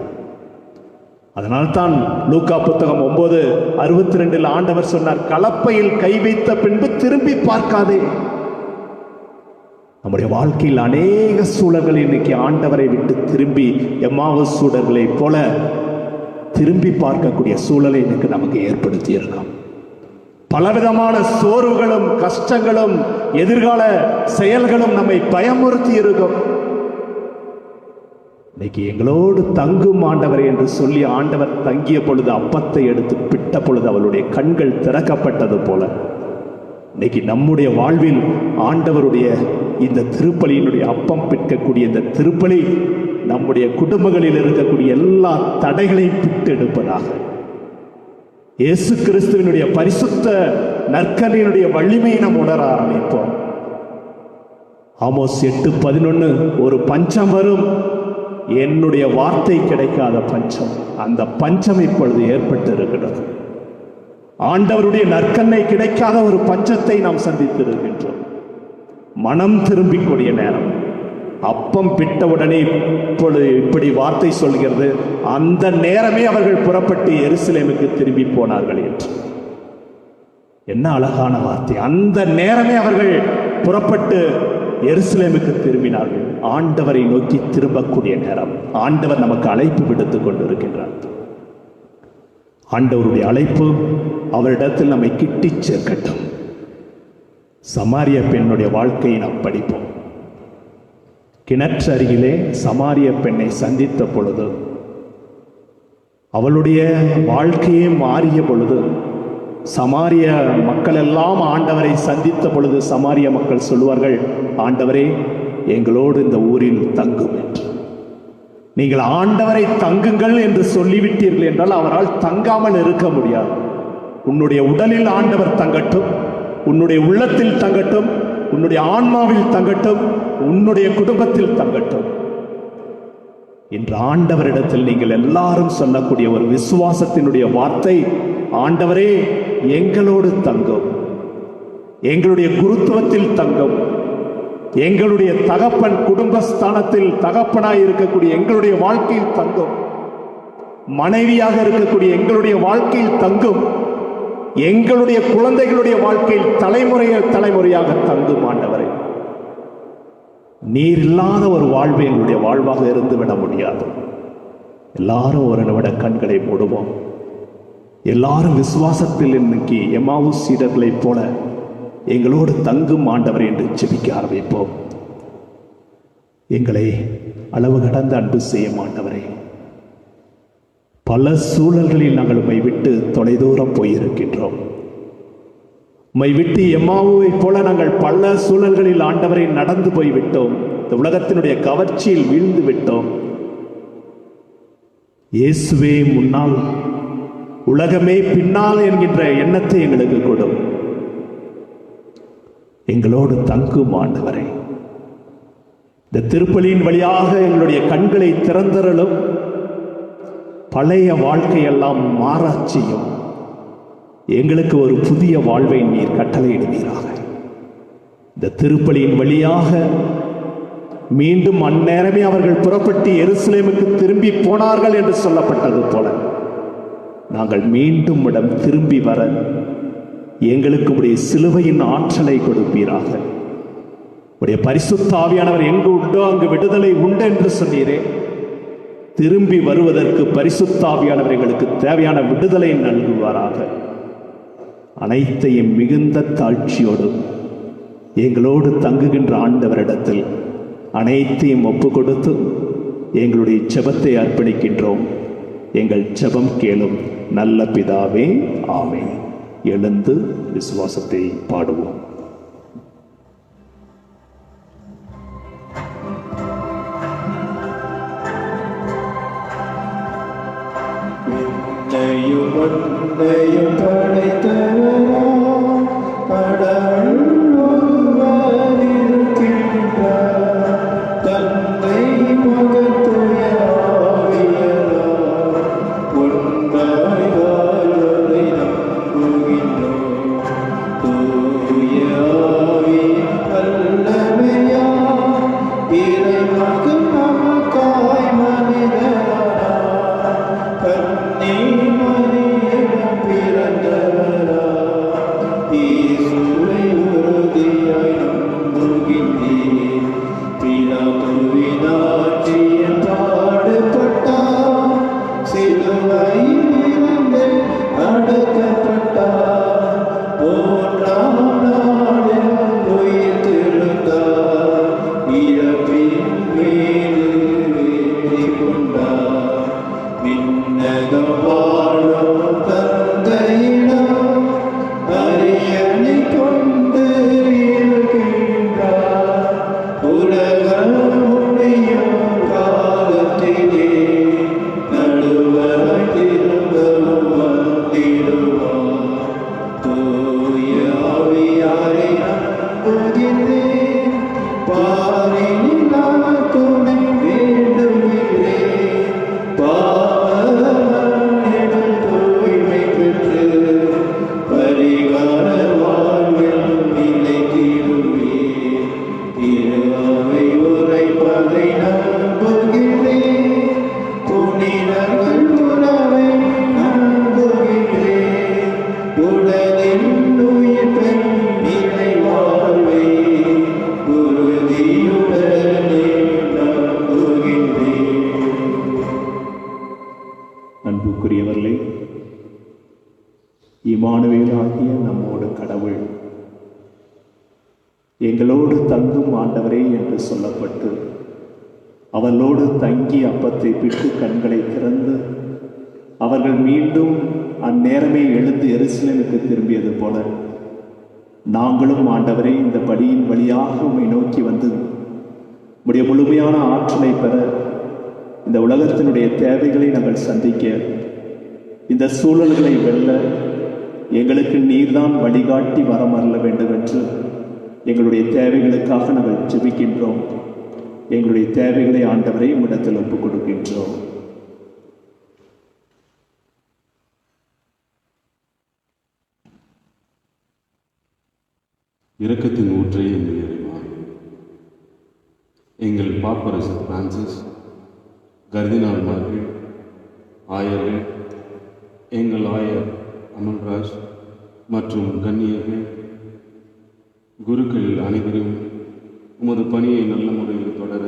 Speaker 1: அதனால்தான் லூக்கா புத்தகம் 9:62 ஆண்டவர் சொன்னார், கலப்பையில் கை வைத்த பின்பு திரும்பி பார்க்காதே. நம்முடைய வாழ்க்கையில் அநேக சூழல்கள் இன்னைக்கு ஆண்டவரை விட்டு திரும்பி எம்மாவு சூழல்களை போல திரும்பி பார்க்கக்கூடிய சூழலை இன்னைக்கு நமக்கு ஏற்படுத்தி இருக்கோம். பலவிதமான சோர்வுகளும் கஷ்டங்களும் எதிர்கால செயல்களும் நம்மை பயமுறுத்தி இருக்கும். இன்னைக்கு எங்களோடு தங்கும் ஆண்டவர் என்று சொல்லி ஆண்டவர் தங்கிய பொழுது அப்பத்தை எடுத்து பிட்ட பொழுது அவளுடைய கண்கள் திறக்கப்பட்டது போல இன்னைக்கு நம்முடைய வாழ்வில் ஆண்டவருடைய இந்த திருப்பலியினுடைய அப்பம் பிற்கக்கூடிய இந்த திருப்பலி நம்முடைய குடும்பங்களில் இருக்கக்கூடிய எல்லா தடைகளையும் பிட்டு எடுப்பதாக இயேசு கிறிஸ்துவினுடைய பரிசுத்த நற்கனினுடைய வலிமையை நாம் உணர ஆரம்பிப்போம். ஆமோஸ் 8:11 ஒரு பஞ்சம் வரும், என்னுடைய வார்த்தை கிடைக்காத பஞ்சம். அந்த பஞ்சம் இப்பொழுது ஏற்பட்டு இருக்கிறது. ஆண்டவருடைய நற்கண்ணை கிடைக்காத ஒரு பஞ்சத்தை நாம் சந்தித்து இருக்கின்றோம். மனம் திரும்பிக்கூடிய நேரம். அப்பம் பிட்டவுடனே இப்பொழுது இப்படி வார்த்தை சொல்கிறது, அந்த நேரமே அவர்கள் புறப்பட்டு எருசலேமுக்கு திரும்பி போனார்கள் என்று. என்ன அழகான வார்த்தை! அந்த நேரமே அவர்கள் புறப்பட்டு எருசலேமுக்கு திரும்பினார்கள். ஆண்டவரை நோக்கி திரும்பக்கூடிய நேரம். ஆண்டவர் நமக்கு அழைப்பு விடுத்துக் கொண்டிருக்கின்றார். ஆண்டவருடைய அழைப்பு அவரிடத்தில் நம்மை கிட்டி சேர்க்கட்டும். சமாரிய பெண்ணுடைய வாழ்க்கையை நாம் படிப்போம். கிணற்றருகிலே சமாரிய பெண்ணை சந்தித்த பொழுது, அவளுடைய வாழ்க்கையே மாறிய பொழுது, சமாரிய மக்கள் எல்லாம் ஆண்டவரை சந்தித்த பொழுது சமாரிய மக்கள் சொல்லுவார்கள், ஆண்டவரே எங்களோடு இந்த ஊரில் தங்கும் என்று. நீங்கள் ஆண்டவரை தங்குங்கள் என்று சொல்லிவிட்டீர்கள் என்றால் அவரால் தங்காமல் இருக்க முடியாது. உன்னுடைய உடலில் ஆண்டவர் தங்கட்டும், உன்னுடைய உள்ளத்தில் தங்கட்டும், உன்னுடைய ஆன்மாவில் தங்கட்டும், உன்னுடைய குடும்பத்தில் தங்கட்டும். இன்று ஆண்டவரிடத்தில் நீங்கள் எல்லாரும் சொல்லக்கூடிய ஒரு விசுவாசத்தினுடைய வார்த்தை, ஆண்டவரே எங்களோடு தங்கும், எங்களுடைய குருத்துவத்தில் தங்கும், எங்களுடைய தகப்பன் குடும்பஸ்தானத்தில் தகப்பனாய் இருக்கக்கூடிய எங்களுடைய வாழ்க்கையில் தங்கும், மனைவியாக இருக்கக்கூடிய எங்களுடைய வாழ்க்கையில் தங்கும், எங்களுடைய குழந்தைகளுடைய வாழ்க்கையில் தலைமுறையாக தங்கும். ஆண்டவரே, நீர் இல்லாத ஒரு வாழ்வு எங்களுடைய வாழ்வாக இருந்து விட முடியாது. எல்லாரும் ஒரு நிமிட கண்களை மூடுவோம். எல்லாரும் விசுவாசத்தில் இன்னைக்கு எம்மாவு சீடர்களைப் போல எங்களோடு தங்கும் ஆண்டவர் என்று ஜெபிக்க ஆரம்பிப்போம். எங்களை அளவு கடந்த அன்பு செய்யும் ஆண்டவரே, பல சூழல்களில் நாங்கள் உம்மை விட்டு தொலைதூரம் போயிருக்கின்றோம். உம்மை விட்டு எம்மாவுவை போல நாங்கள் பல சூழல்களில் ஆண்டவரை நடந்து போய்விட்டோம். இந்த உலகத்தினுடைய கவர்ச்சியில் வீழ்ந்து விட்டோம். இயேசுவே முன்னால், உலகமே பின்னால் என்கின்ற எண்ணத்தை எங்களுக்கு கொடும். எங்களோடு தங்கும் ஆண்டவரே, இந்த திருப்பலியின் வழியாக எங்களுடைய கண்களை திறந்தருளும். பழைய வாழ்க்கையெல்லாம் மாறச் செய்யும். எங்களுக்கு ஒரு புதிய வாழ்வை நீர் கட்டளையிடுவீராக. இந்த திருப்பலியின் வழியாக மீண்டும் அந்நேரமே அவர்கள் புறப்பட்டு எருசலேமுக்கு திரும்பி போனார்கள் என்று சொல்லப்பட்டது போல நாங்கள் மீண்டும் இடம் திரும்பி வர எங்களுக்கு உடைய சிலுவையின் ஆற்றலை கொடுப்பீராக. உடைய பரிசுத்த ஆவியானவர் எங்கு உண்டோ அங்கு விடுதலை உண்டு என்று சொன்னீரே. திரும்பி வருவதற்கு பரிசுத்த ஆவியானவர் எங்களுக்கு தேவையான விடுதலை நல்குவாராக. அனைத்தையும் மிகுந்த தாழ்ச்சியோடு எங்களோடு தங்குகின்ற ஆண்டவரிடத்தில் அனைத்தையும் ஒப்பு கொடுத்து எங்களுடைய ஜெபத்தை அர்ப்பணிக்கின்றோம். எங்கள் ஜெபம் கேளும் நல்ல பிதாவே, ஆமென். எழுந்து விசுவாசத்தை பாடுவோம்.
Speaker 2: விண்ணையும் படைத்தவரா கடவுள் ஒருவர் இருக்கின்றார். தந்தை மகன் தூய ஆவியார் ஒன்றாய் வாழ்வதை நம்புகின்றோம். தூய ஆவியின் வல்லமையால் இறைமகன் நமக்காய் மனிதரானார். கன்னி மரியிடம் பிறந்தவரா இயேசுவை உறுதியாய் நம்புகின்றேன். பிதாவின் ஆட்சியில் பாடுபட்டார், சிலுவையில் இருந்து அடக்கப்பட்டார், மூன்றாம் நாளில் உயிர்த்தெழுந்தார், இறப்பின் மீது வெற்றி கொண்டார். விண்ணகம் வாழும் தந்தையிடம் அரியணை கொண்டு இருக்கின்றார். உலகம் முடியும் காலத்திலே நடுவராய் திரும்பவும் வந்திடுவார். தூய ஆவியாரை நம்புகின்றேன், பாரினில் நான் துணை வேண்டுகிறேன். பாவமன்னிப்பில் தூய்மை பெற்று பரிகார வாழ்வில் நிலைத்திடுவேன். திரு அவை உரைப்பதை நம்புகிறேன், புனிதர்கள் உறவை நம்புகிறேன். உடலின் உயிர்ப்பை நிலை வாழ்வை உறுதியுடனே நம்புகின்றேன்.
Speaker 1: அன்புக்குரியவர்களே, இம்மானுவேல் ஆகிய நம்மோடு கடவுள் எங்களோடு தங்கும் ஆண்டவரே என்று சொல்லப்பட்டு அவர்களோடு தங்கி அப்பத்தை பிட்டு கண்களை திறந்து அவர்கள் மீண்டும் அந்நேரமே எழுந்து எருசலேமுக்கு திரும்பியது போல நாங்களும் ஆண்டவரே இந்த படியின் வழியாக உம்மை நோக்கி வந்து உம்முடைய முழுமையான ஆற்றலை பெற இந்த உலகத்தினுடைய தேவைகளை நாங்கள் சந்திக்க இந்த சூழல்களை வெல்ல எங்களுக்கு நீர்தான் வழிகாட்டி வரமருள வேண்டும் என்று எங்களுடைய தேவைகளுக்காக நாங்கள் ஜெபிக்கின்றோம். எங்களுடைய தேவைகளை ஆண்டவரை உம்மிடத்தில் ஒப்புக் கொடுக்கின்றோம்.
Speaker 5: இரக்கத்தின் ஊற்றே எங்கள் இறைவா, எங்கள் பாப்பரசு பிரான்சிஸ், கர்தினால்மார்கள், ஆயர்கள், எங்கள் ஆயர் அமல்ராஜ் மற்றும் கன்னியர்கள், குருக்கள் அனைவரும் உமது பணியை நல்ல முறையில் தொடர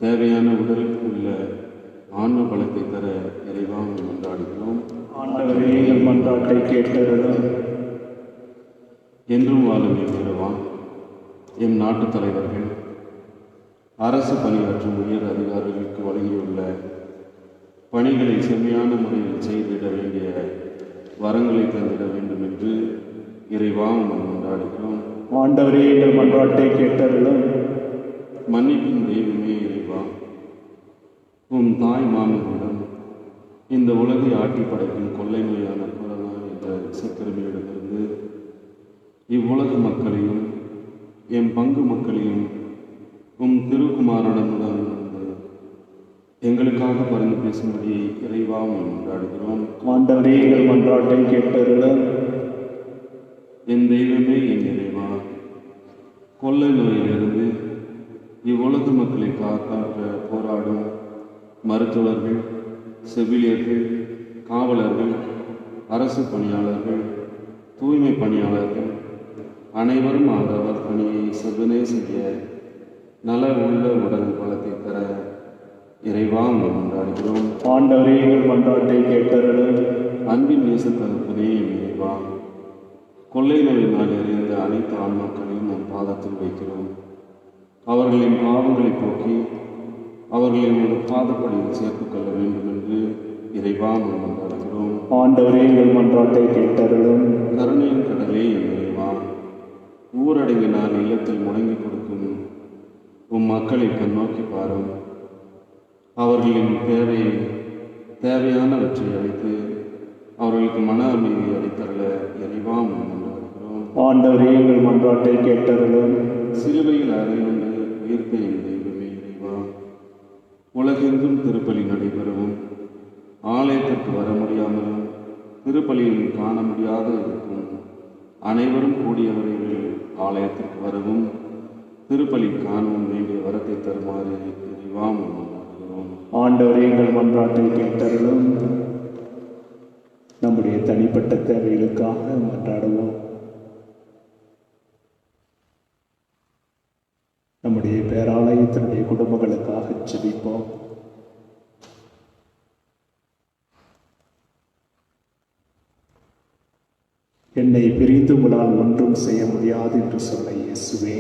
Speaker 5: தேவையான உடலுக்கு உள்ள ஆன்ம பலத்தை தர இறைவா கொண்டாடுகிறோம்.
Speaker 1: ஆண்டவரே எங்கள் மன்றாட்டை கேட்டருளும்.
Speaker 5: என்றும் வாழும் இறைவா, எம் நாட்டு தலைவர்கள், அரசு பணியாற்றும் உயர் அதிகாரிகளுக்கு வழங்கியுள்ள பணிகளை செம்மையான முறையில் செய்திட வேண்டிய வரங்களை தந்திட வேண்டும் என்று இறைவா கொண்டாடுகிறோம்.
Speaker 1: ஆண்டவரே எங்கள் மன்றாட்டை கேட்டருளும்.
Speaker 5: மன்னிப்பின் தெய்வமே இறைவா, உம் தாய் மாமனிடம் இந்த உலகை ஆட்டி படைக்கும் கொள்ளை நோயான கொரோனா என்ற சக்கரமியிடமிருந்து இவ்வுலக மக்களையும் எம் பங்கு மக்களையும் உம் திருக்குமாரனுடன் எங்களுக்காக பரிந்து பேசும்படி இறைவா கொண்டாடுகிறோம்.
Speaker 1: ஆண்டவரே எங்கள் மன்றாட்டை கேட்டருளும்.
Speaker 5: என் தெய்வமே என் இறைவா, கொள்ளை நோயிலிருந்து இவ்வுலக மக்களை காக்க போராடும் மருத்துவர்கள், செவிலியர்கள், காவலர்கள், அரசு பணியாளர்கள், தூய்மை பணியாளர்கள் அனைவரும் ஆண்டவர் பணியை செவ்வனே செய்ய நல உள்ள உடல் பலத்தை தர இறைவா கொண்டாடுகிறோம்.
Speaker 1: ஆண்டவரே எங்கள் மன்றாட்டை கேட்டருளும்.
Speaker 5: அன்பின் நேசத்தகப்பனே என் இறைவா, கொள்ளை நோயினால் எறிந்த அனைத்து ஆன்மாக்களையும் நம் பாதத்தில் வைக்கிறோம். அவர்களின் பாவங்களை போக்கி அவர்களின் ஒரு பாதப்படியில் சேர்த்துக் கொள்ள வேண்டும் என்று இறைவா கொண்டாடுகிறோம்.
Speaker 1: ஆண்டவரே எங்கள் மன்றாட்டை கேட்டருளும்.
Speaker 5: கருணையின் கடலே என் இறைவா, ஊரடங்கினால் இல்லத்தில் முடங்கி கொடுக்கும் உம் மக்களை கண்ணோக்கி பாரும். அவர்களின் தேவையானவற்றை அளித்து அவர்களுக்கு மன அமைதி அளித்தரல இறைவா கொண்டாடுகிறோம்.
Speaker 1: ஆண்டவரே எங்கள் மன்றாட்டை கேட்டருளும்.
Speaker 5: சிலுவையில் அறையுண்டு உயிர்த்த என் தெய்வமே இறைவா, உலகெங்கும் திருப்பலி நடைபெறவும் ஆலயத்திற்கு வர முடியாமலும் திருப்பலியில் காண முடியாத இருக்கும் அனைவரும் கூடியவர்கள் ஆலயத்திற்கு வரவும் திருப்பலி காணவும் வேண்டிய வரத்தை தருமாறு இறைவா கொண்டாடுகிறோம்.
Speaker 1: ஆண்டவரே எங்கள் மன்றாட்டை கேட்டருளும். நம்முடைய தனிப்பட்ட தேவைகளுக்காக மன்றாடுவோம். நம்முடைய பேராலயத்தினுடைய குடும்பங்களுக்காக ஜெபிப்போம். என்னை பிரிந்து உங்களால் ஒன்றும் செய்ய முடியாது என்று சொன்ன இயேசுவே,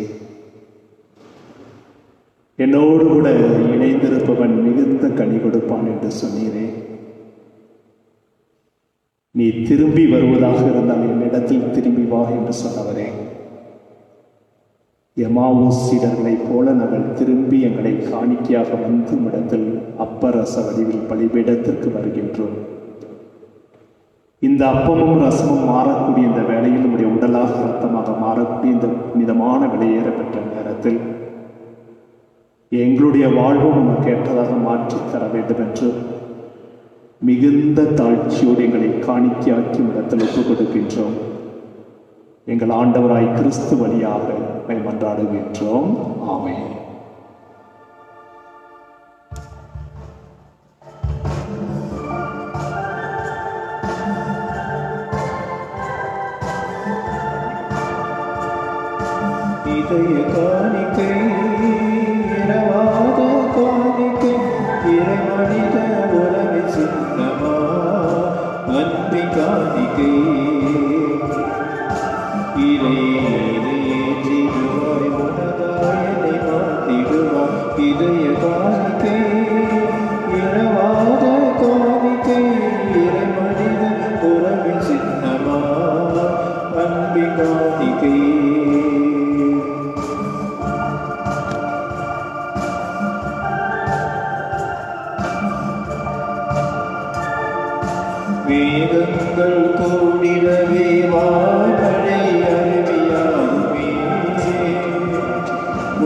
Speaker 1: என்னோடு கூட இணைந்திருப்பவன் மிகுந்த கனி கொடுப்பான் என்று சொன்னீரே. நீ திரும்பி வருவதாக இருந்தால் என்னிடத்தில் திரும்பி வா என்று சொன்னவரே, எமாவூஸ் சீடர்களைப் போல நாங்கள் திரும்பி எங்களை காணிக்கையாக வந்து இடத்தில் அப்பரச வடிவில் பலிபீடத்திற்கு வருகின்றோம். இந்த அப்பமும் ரசமும் மாறக்கூடிய இந்த வேளையில் நம்முடைய உடலாக இரத்தமாக மாறக்கூடிய இந்த மிதமான வெளியேற பெற்ற நேரத்தில் எங்களுடைய வாழ்வும் நமக்கு ஏற்றதாக மாற்றித் தர வேண்டும் என்று மிகுந்த தாழ்ச்சியோடு எங்களை காணிக்கையாக்கி இடத்தில் ஒப்புக் கொடுக்கின்றோம். எங்கள் ஆண்டவராய் கிறிஸ்து வழியாக மன்றாடுகின்றோம். ஆமென்.
Speaker 2: இதய காணிக்கை இரவாத காணிக்கை இறைமனித உலகை சின்னமா அன்பி காணிக்கை இறையிலே ஜீவாய் உனதாய் என்னை மாற்றிடுவாய் இதய காணிக்கை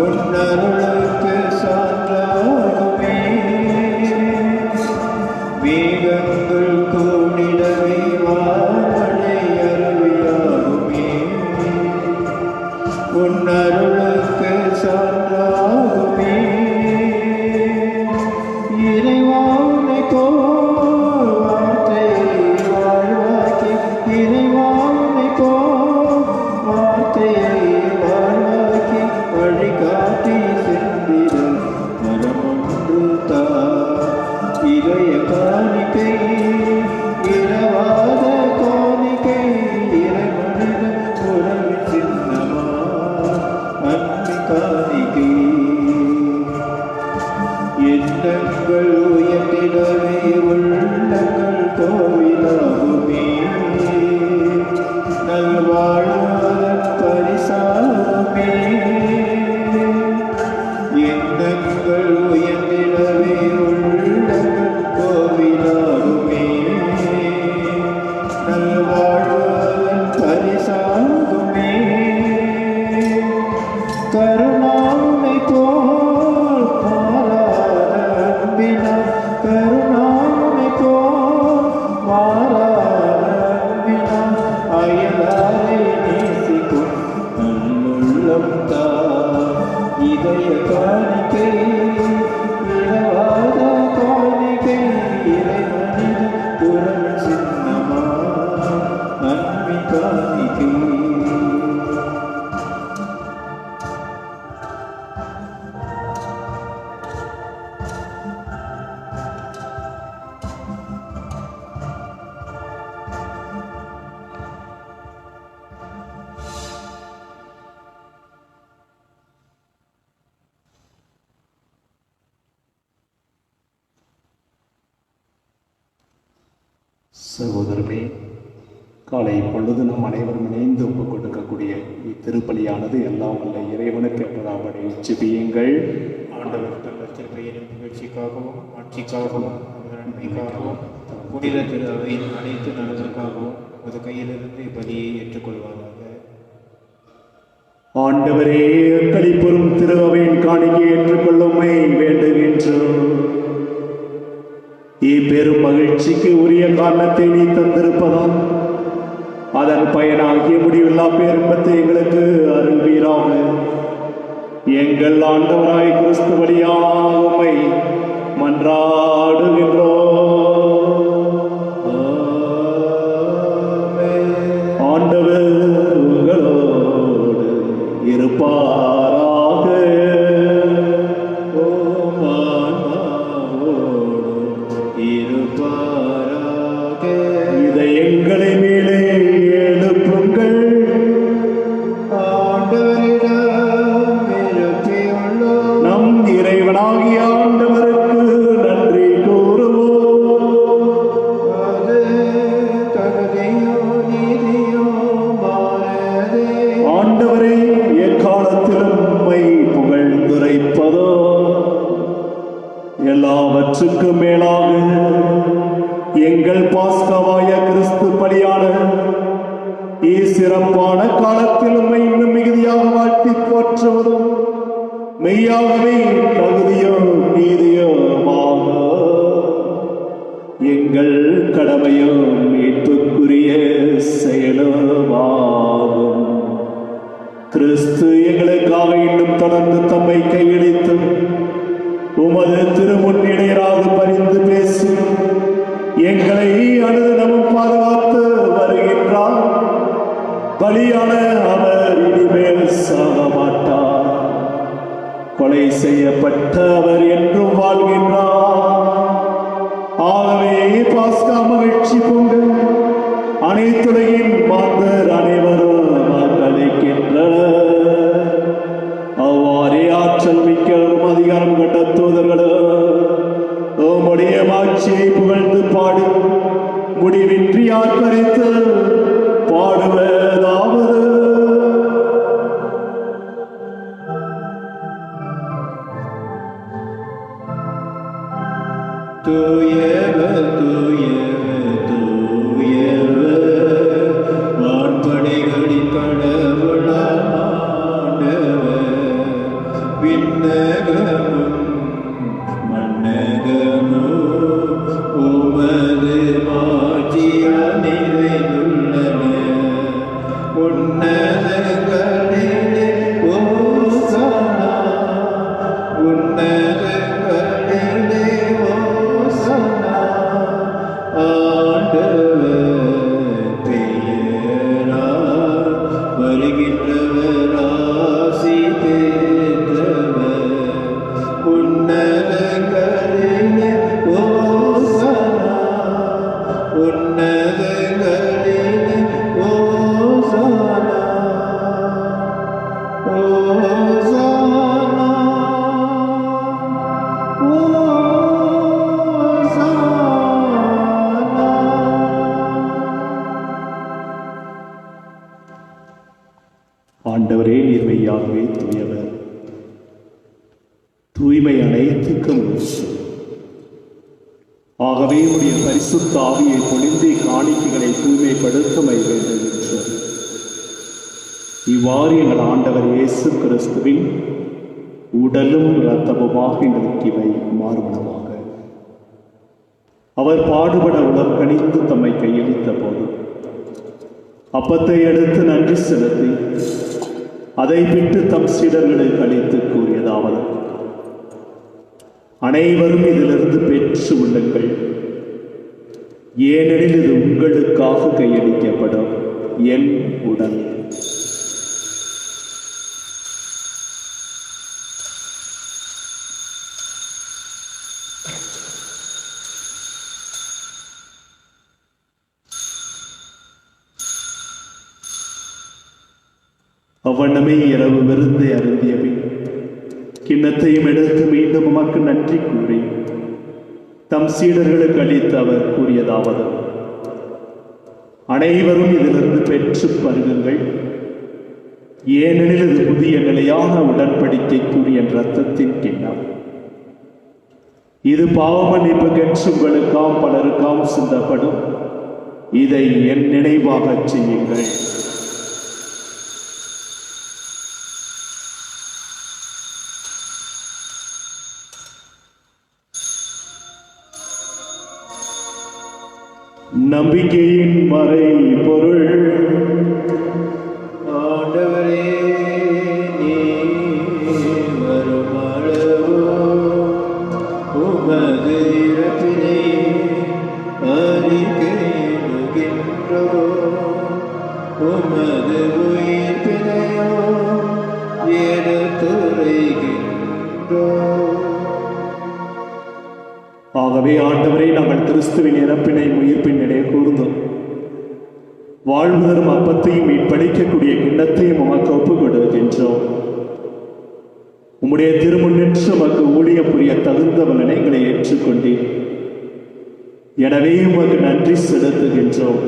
Speaker 2: உன்னருளுக்கு சான்றாகுமே. மேகங்கள் கூடிடவே வான்மழை அருவியாகுமே. உன்னருளுக்கு சான்றாகுமே. இறைவா உன்னை போல் வார்த்தையை வாழ்வாக்கி, இறைவா உன்னை போல் வார்த்தையை வாழ்வாக்கி, வழிகாட்டி சென்றிட மரமொன்று தா. இதய காணிக்கை இரவாத காணிக்கை, இறைமனித உறவின் சின்னமா அன்பு காணிக்கை. எண்ணங்கள் உயர்த்திடவே உள்ளங்கள் கோவிலாகுமே. நல்வாழ்வதன் பரிசாகுமே. எண்ணங்கள் உயர்த்திடவே உள்ளங்கள் கோவிலாகுமே. நல்வாழ்வதன் பரிசாகுமே. கருணாமை போல் மாறாத அன்பினால், கருணாமை போல் மாறாத அன்பினால் அயலாரை நேசிக்கும் நல்லுள்ளம் தா. இதய காணிக்கை இரவாத காணிக்கை, இறைமனித உறவின் சின்னமா நன்மை காணிக்கை.
Speaker 1: சகோதரமே, காலை பொழுது நம் அனைவரும் இணைந்து ஒப்புக் கொடுக்கக்கூடிய இத்திருப்பலியானது எல்லாம் வல்ல இறைவனுக்கு என்றாபடி ஜெபியுங்கள்.
Speaker 2: ஆண்டவர் தங்கள் திருப்பெயரின் புகழ்ச்சிக்காகவும் ஆட்சிக்காகவும் அவர்கள் நன்மைக்காகவும் புனித திரு அவையின் அனைத்து நலனுக்காகவும் அது கையிலிருந்து இப்பலியை ஏற்றுக்கொள்வாராக.
Speaker 1: ஆண்டவரே, களிப்புறும் திரு அவையின் காணிக்கை ஏற்றுக்கொள்ளுமை வேண்டுகின்றோம். இப்பெரும் மகிழ்ச்சிக்கு உரிய காரணத்தை நீ தந்திருப்பதால் அதன் பயனாகிய முடிவில்லா பேரின்பத்தை எங்களுக்கு அருள்வீராக. எங்கள் ஆண்டவராய் கிறிஸ்து வழியாக உம்மை மன்றாடுகின்றோம். ஆண்டவர் உங்களோடு இருப்பாராக. இதயங்களை மேலே எழுப்புங்கள். நம் இறைவனாகிய ஆண்டவருக்கு நன்றி கூறுவோம். ஆண்டவரே, எக்காலத்திலும் உம்மை புகழ்ந்துரைப்பதோ எல்லாவற்றுக்கும் மேலாக எங்கள் பாஸ்கவாய கிறிஸ்து பலியான சிறப்பான காலத்தில் உம்மை இன்னும் மிகுதியாக வாழ்த்தி போற்றுவதும் மெய்யாகவே தகுதியோ நீதியோமாக எங்கள் கடமையோ மீட்புக்குரிய செயலுமாகும். கிறிஸ்து எங்களுக்காக இன்னும் தொடர்ந்து தம்மை கையளித்து உமது திருமுன்னிடையராக பரிந்து பேசி எங்களை அனுதினமும் பாதுகாத்து வருகின்றார். பலியான அவர் இனிமேல் சாக மாட்டார். கொலை செய்யப்பட்ட அவர் என்றும் வாழ்கின்றார். ஆகவே பாஸ்கா மகிழ்ச்சி பொங்கு அனைத்துலகின் மாந்தர் அனைவரும் வாக்களிக்கின்றனர். அவ்வாறே ஆற்றல் மிக்கவரும் அதிகாரம் கொண்ட தூதர்களும் உம்முடைய மாட்சியை புகழ்ந்து பாடி முடிவின்றி ஆர்ப்பரித்து பாடுவதாவது.
Speaker 2: தூயவர் தூயவர் தூயவர் வான்படைகளின் கடவுளாம் ஆண்டவர்.
Speaker 1: ஆண்டவரே, நீர் மெய்யாகவே தூயவர், தூய்மை அனைத்துக்கும் ஊற்று. ஆகவே உடைய பரிசுத்த ஆவியை பொழிந்து காணிக்கைகளை தூய்மைப்படுத்தமை வேண்டுகின்றோம். இவ்வாறு எங்கள் ஆண்டவர் இயேசு கிறிஸ்துவின் உடலும் இரத்தமுமாக எங்களுக்கு இவை மாறுபடமாக. அவர் பாடுபட உடல் கணிந்து தம்மை கையளித்த போது அப்பத்தை எடுத்து நன்றி செலுத்தி அதை விட்டு தம் சீடர்களுக்கு அளித்து கூறியதாவது: அனைவரும் இதிலிருந்து பெற்று உள்ளங்கள், ஏனெனில் இது உங்களுக்காக கையளிக்கப்படும் என் உடல். அவ்வண்ணமே இரவு விருந்தை அருந்திய பின் கிண்ணத்தையும் எடுத்து மீண்டும் உமக்கு நன்றி கூறி தம் சீடர்களுக்கு அளித்து அவர் கூறியதாவது: அனைவரும் இதிலிருந்து பெற்று பருகுங்கள், ஏனெனில் இது புதிய நிலையான உடன்படிக்கைக்குரிய இரத்தத்தின் கிண்ணம். இது பாவ மன்னிப்புக்கென்று உங்களுக்காம் பலருக்காம் சிந்தப்படும். இதை என் நினைவாகச் செய்யுங்கள். நம்பிக்கையின் மறை பொருள்.
Speaker 2: ஆண்டவரே, நீர் வருமளவோ உமது இறப்பினை அறிக்கையிடுகின்றோம், உமது உயிர்ப்பினையோ எடுத்துரைக்கின்றோம்.
Speaker 1: ஆகவே ஆண்டவரே, நாங்கள் கிறிஸ்துவின் இறப்பினை உயிர்ப்பின் நினைவு கூர்ந்தோம். வாழ்வு தரும் அப்பத்தையும் மீட்பளிக்கக்கூடிய கிண்ணத்தையும் உமக்கு ஒப்புக் கொடுக்கின்றோம். உம்முடைய திருமுன்னின்று உமக்கு ஊழியம் புரிய தகுந்த பலனைகளை ஏற்றுக்கொண்டீர். எனவே உமக்கு நன்றி செலுத்துகின்றோம்.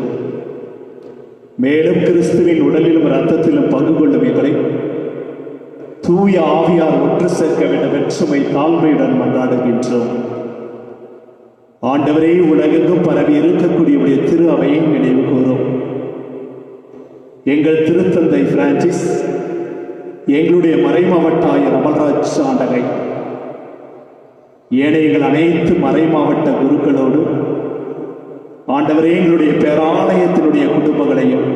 Speaker 1: மேலும் கிறிஸ்துவின் உடலிலும் இரத்தத்திலும் பங்கு கொள்ளும் எங்களை தூய ஆவியார் ஒன்று சேர்க்க வேண்டும் என்று உம்மை தாழ்மையுடன் மன்றாடுகின்றோம். ஆண்டவரே, உலகெங்கும் பரவி இருக்கக்கூடிய திரு அவையை நினைவு கூறும். எங்கள் திருத்தந்தை பிரான்சிஸ், எங்களுடைய மறைமாவட்ட ஆயர் அமல்ராஜ் ஆண்டகை, ஏனையங்கள் அனைத்து மறைமாவட்ட குருக்களோடு ஆண்டவரே, எங்களுடைய பேராலயத்தினுடைய குடும்பங்களையும்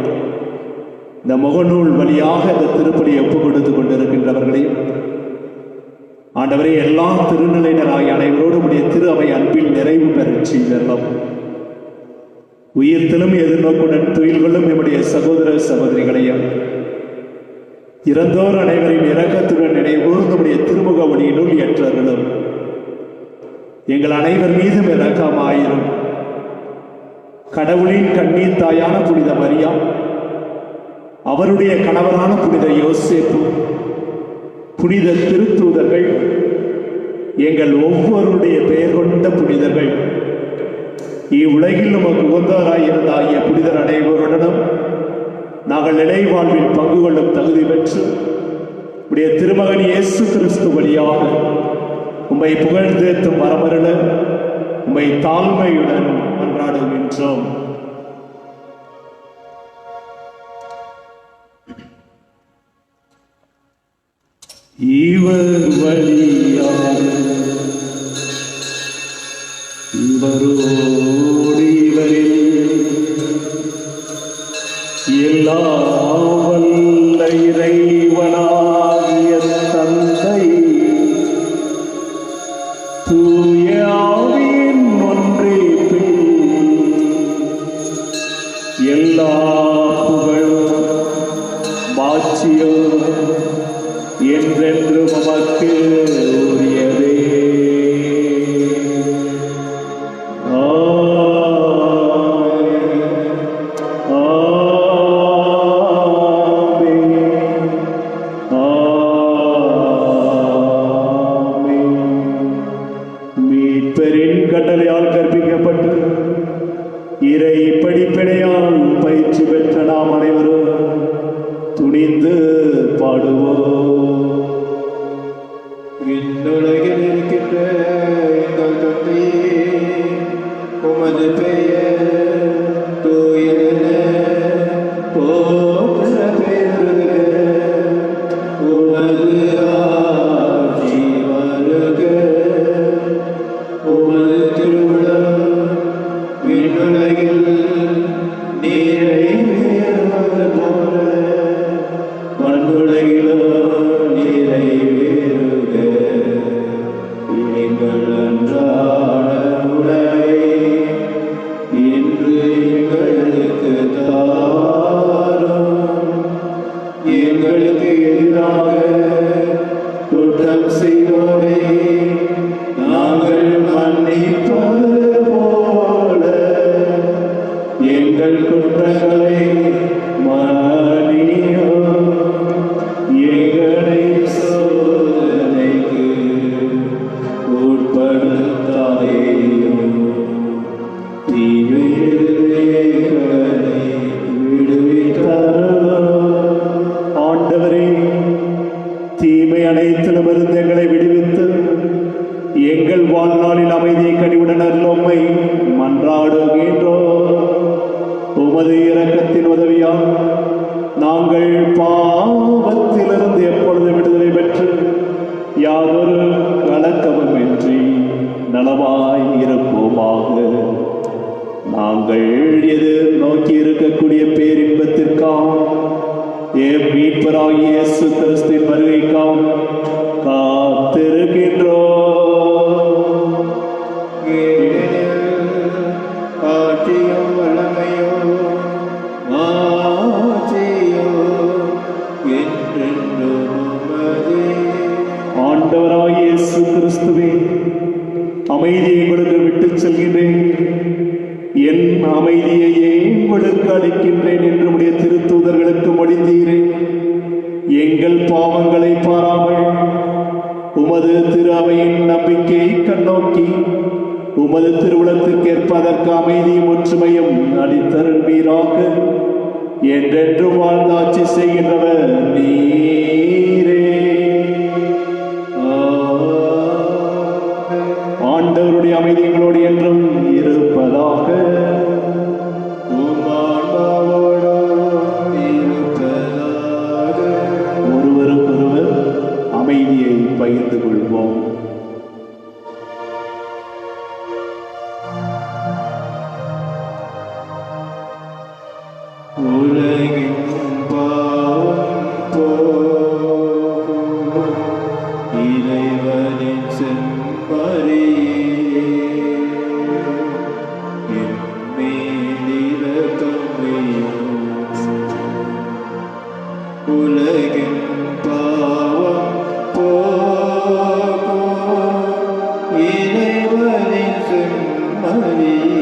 Speaker 1: இந்த முகநூல் வழியாக இந்த திருப்பலியை ஒப்புக் கொடுத்து கொண்டிருக்கின்றவர்களையும் ஆண்டவரே, எல்லா திருநிலையினராகிய அனைவரோடு உடைய திரு அவை அன்பில் நிறைவு பெறச் செய்தோம். உயிர்த்தலும் எதிர்நோக்குடன் துயில்களும் நம்முடைய சகோதர சகோதரிகளையும் இறந்தோர் அனைவரின் இரக்கத்துடன் நினைவோர் நம்முடைய திருமுக ஒளியினுள் ஏற்றர்களும் எங்கள் அனைவர் மீதும் இரக்கமாயிரும். கடவுளின் கண்ணீர் தாயான புனித மரியா, அவருடைய கணவரான புனித யோசேப்பு, புனித திருத்தூதர்கள், எங்கள் ஒவ்வொருடைய பெயர் கொண்ட புனிதர்கள், இவ்வுலகில் நமக்கு உகந்தவராயிருந்தாகிய புனிதர் அனைவருடனும் நாங்கள் நிலைவாழ்வில் பங்கு கொள்ளும் தகுதி பெற்று உடைய திருமகன் இயேசு கிறிஸ்து வழியாக உம்மை புகழ்ந்தேத்தும் வரமருள உம்மை தாழ்மையுடன் கொண்டாடுகின்றோம். இவர் வழியாக இவரோடு இவரில் எல்லா வல்ல இறைவனாகிய தந்தை தூய ஆவியின் ஒன்றிப்பில் எல்லா புகழும் மாட்சியும் என்றென்று உமக்கு உரியதே. அனைத்திலுமிருந்து எங்களை விடுவித்து எங்கள் வாழ்நாளில் அமைதியை கனிவுடன் அருளும்மை மன்றாடுகின்றோம். உமது இரக்கத்தின் உதவியால் நாங்கள் பாவத்திலிருந்து எப்பொழுது விடுதலை பெற்று யாதொரு கலக்கமுமின்றி நலமாய் இருப்போமாக. நாங்கள் நோக்கி இருக்கக்கூடிய பேரின்பத்திற்காக எம் மீட்பராகிய இயேசு கிறிஸ்துவின் வருகைக்காக காத்திருக்கின்றோம்.
Speaker 2: ஆட்சியும் வல்லமையும் மாட்சியும் என்றென்றும் உமதே.
Speaker 1: ஆண்டவராகிய இயேசு கிறிஸ்துவே, அமைதியை உங்களுக்கு விட்டுச் செல்கின்றேன், என் அமைதியையே உங்களுக்கு அளிக்கின்றேன் என்று உடைய திருத்தூதர்களுக்கு மொழிந்தீரே. எங்கள் பாவங்களை பாராமல் உமது திரு அவையின் நம்பிக்கையை கண்ணோக்கி உமது திருவுளத்திற்கேற்ப அதற்கு அமைதியும் ஒற்றுமையும் அளித்தருள்வீராக. என்றென்று வாழ்ந்தாட்சி செய்கின்றவர் நீரே. ஆண்டவருடைய அமைதிகளோடு என்றும் இருப்பதாக. ஒருவருக்கொருவர் அமைதியை பகிர்ந்து கொள்வோம்.
Speaker 2: உலகின் பாவம் போக்கும் இறைவனின் செம்மறியே, என் மேல் இரக்கம் வையும். உலகின் பாவம் போக்கும் இறைவனின் செம்மறியே,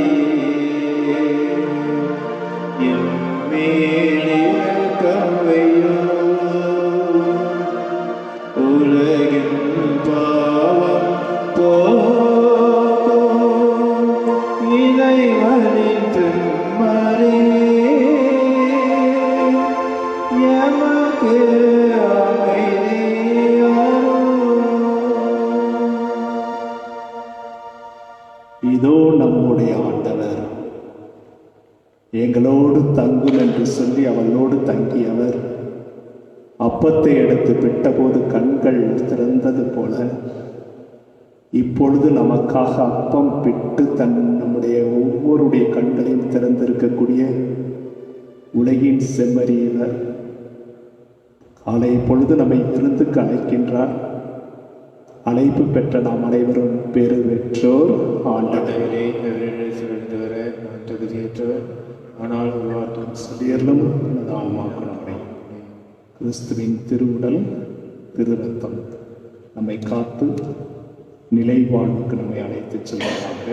Speaker 2: உலகின் பாவம் போக்கும் இறைவனின் செம்மறியே, எமக்கு அமைதி அருளும்.
Speaker 1: இதோ நம்முடைய ஆண்டவர் எங்களோடு தங்கும் என்று சொல்லி அவளோடு தங்கியவர் அப்பத்தை எடுத்து விட்டபோது கண்கள் திறந்தது போல இப்பொழுது நமக்காக அப்பம் பிட்டு நம்முடைய ஒவ்வொருடைய கண்களையும் திறந்திருக்கக்கூடிய உலகின் செம்மறியவர் காலை பொழுது நம்மை விருந்துக்கு அழைக்கின்றார். அழைப்பு பெற்ற நாம் அனைவரும் பெரு பெற்றோர். ஆண்டவரே,
Speaker 2: சிறந்து வர நான் தகுதியற்றவர், ஆனால் ஒரு வார்த்தை
Speaker 1: சொல்லியலும் நம்மை கிறிஸ்துவின் திருவுடல் திரு ரத்தம் நம்மை காத்து நிலைவாழ்வுக்கு நம்மை அழைத்துச் செல்வதாக.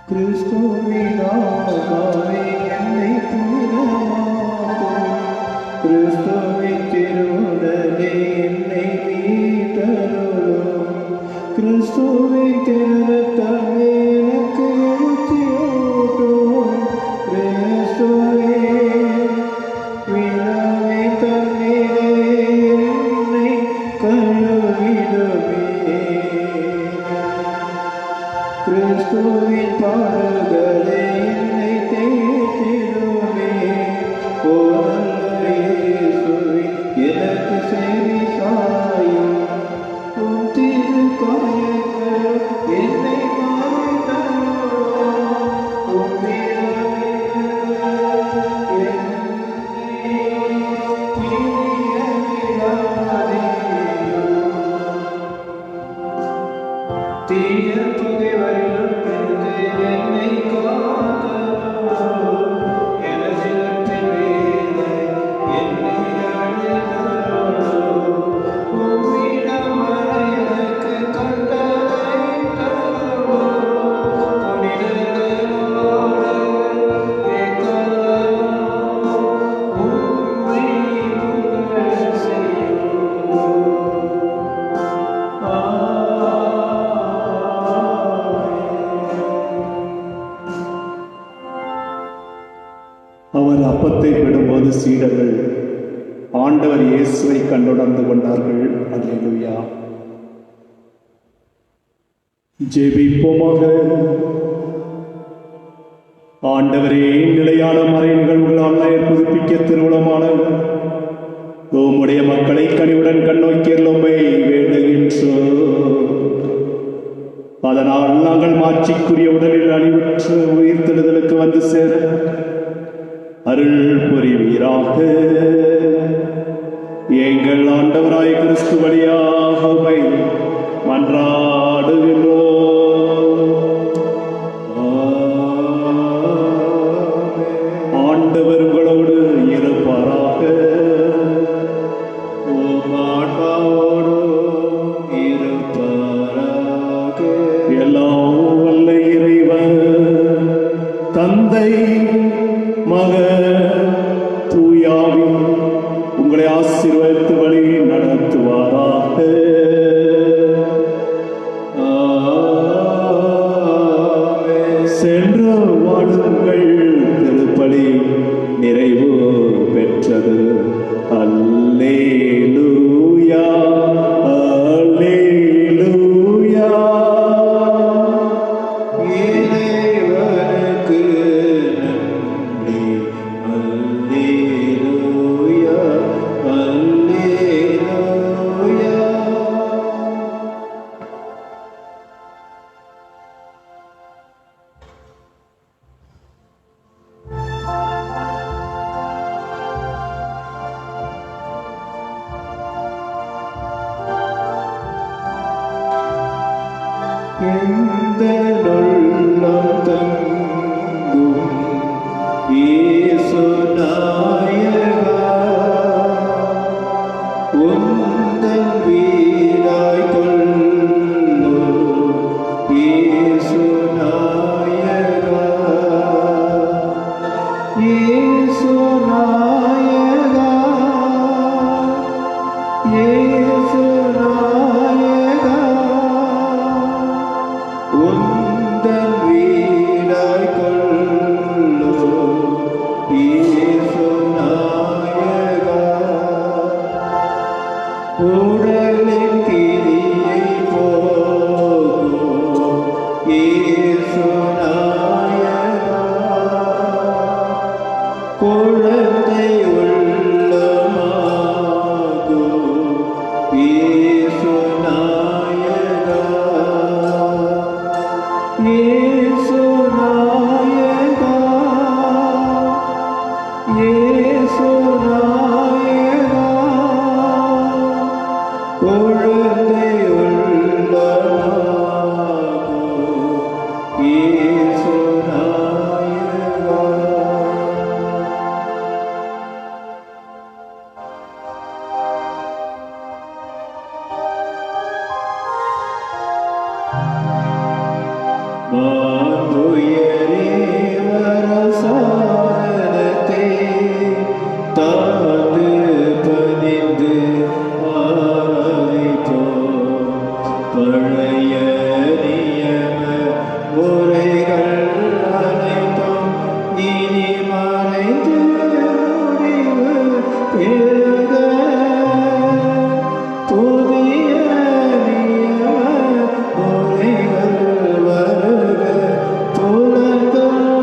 Speaker 2: கிறிஸ்துவினாலே என்னை தூரமாக்கும், கிறிஸ்துவின் திருவுடலே என்னை மீட்டருளும், கிறிஸ்துவின் திருரத்தமே எனக்கு எழுச்சியூட்டும், கிறிஸ்துவே விழாவை தண்ணீரே என்னை கழுவிடுமே, கிறிஸ்துவின் பாடுகளே என்னை தேற்றிடுமே. ஓ நல்ல இயேசுவே, எனக்கு செவி சாயும், உம் திரு காயங்கள் என்னை
Speaker 1: அவர் அப்பத்தை விடும்போது சீடர்கள் ஆண்டவர் இயேசுவை கண்டுணர்ந்து கொண்டார்கள். அல்லேலூயா. ஜெபிப்போமாக. ஆண்டவரே, நிலையான மறை நிகழ்வுகளால் புதுப்பிக்க திருவுளமான உம்முடைய மக்களை கனிவுடன் கண்ணோக்கியமை வேண்டுகின்றோம். அதனால் நாங்கள் மாட்சிக்குரிய உடலில் அழிவுற்று உயிர்த்தெழுதலுக்கு வந்து சேர அருள் புரிவீராக. எங்கள் ஆண்டவராய் கிறிஸ்து வழியாக உம்மை மன்றாடுகின்றோம். ஆண்டவர் உங்களோடு இருப்பாராக. எல்லாம் வல்ல இறைவன் தந்தை மகன் தூயாவி உங்களை ஆசீர்வதித்து வழி நடத்துவாராக. சென்று வாழுங்கள். திருப்பலி நிறைவு பெற்றது. அல்லேலூயா, அல்லேலூயா.
Speaker 2: இறைவனுக்கு நன்றி. அல்லேலூயா, அல்லேலூயா. எந்த உள்ளம் தங்கும் இயேசு நாயகா, உந்தன் வீடாய் கொள்ளும் இயேசு நாயகா, இயேசு நாயகா, இயேசு நாயகா, உந்தன் வீடாய் கொள்ளும் இயேசு நாயகா, உடலின் கிரியை போக்கும் இயேசு நாயகா, குழந்தை உள்ளமாகும் இயேசு நாயகா, இயேசு நாயகா, இயேசு நாயகா, குழந்தை உள்ளமாகும் இயேசு நாயகா. மாந்துயரே அரசானத்தை தாழ்ந்து பணிந்து ஆராதிப்போம். பழைய நியம முறைகள் அனைத்தும் இனி மறைந்து முடிவு பெறுக. புதிய நியம முறைகள் வருக. புலங்கள்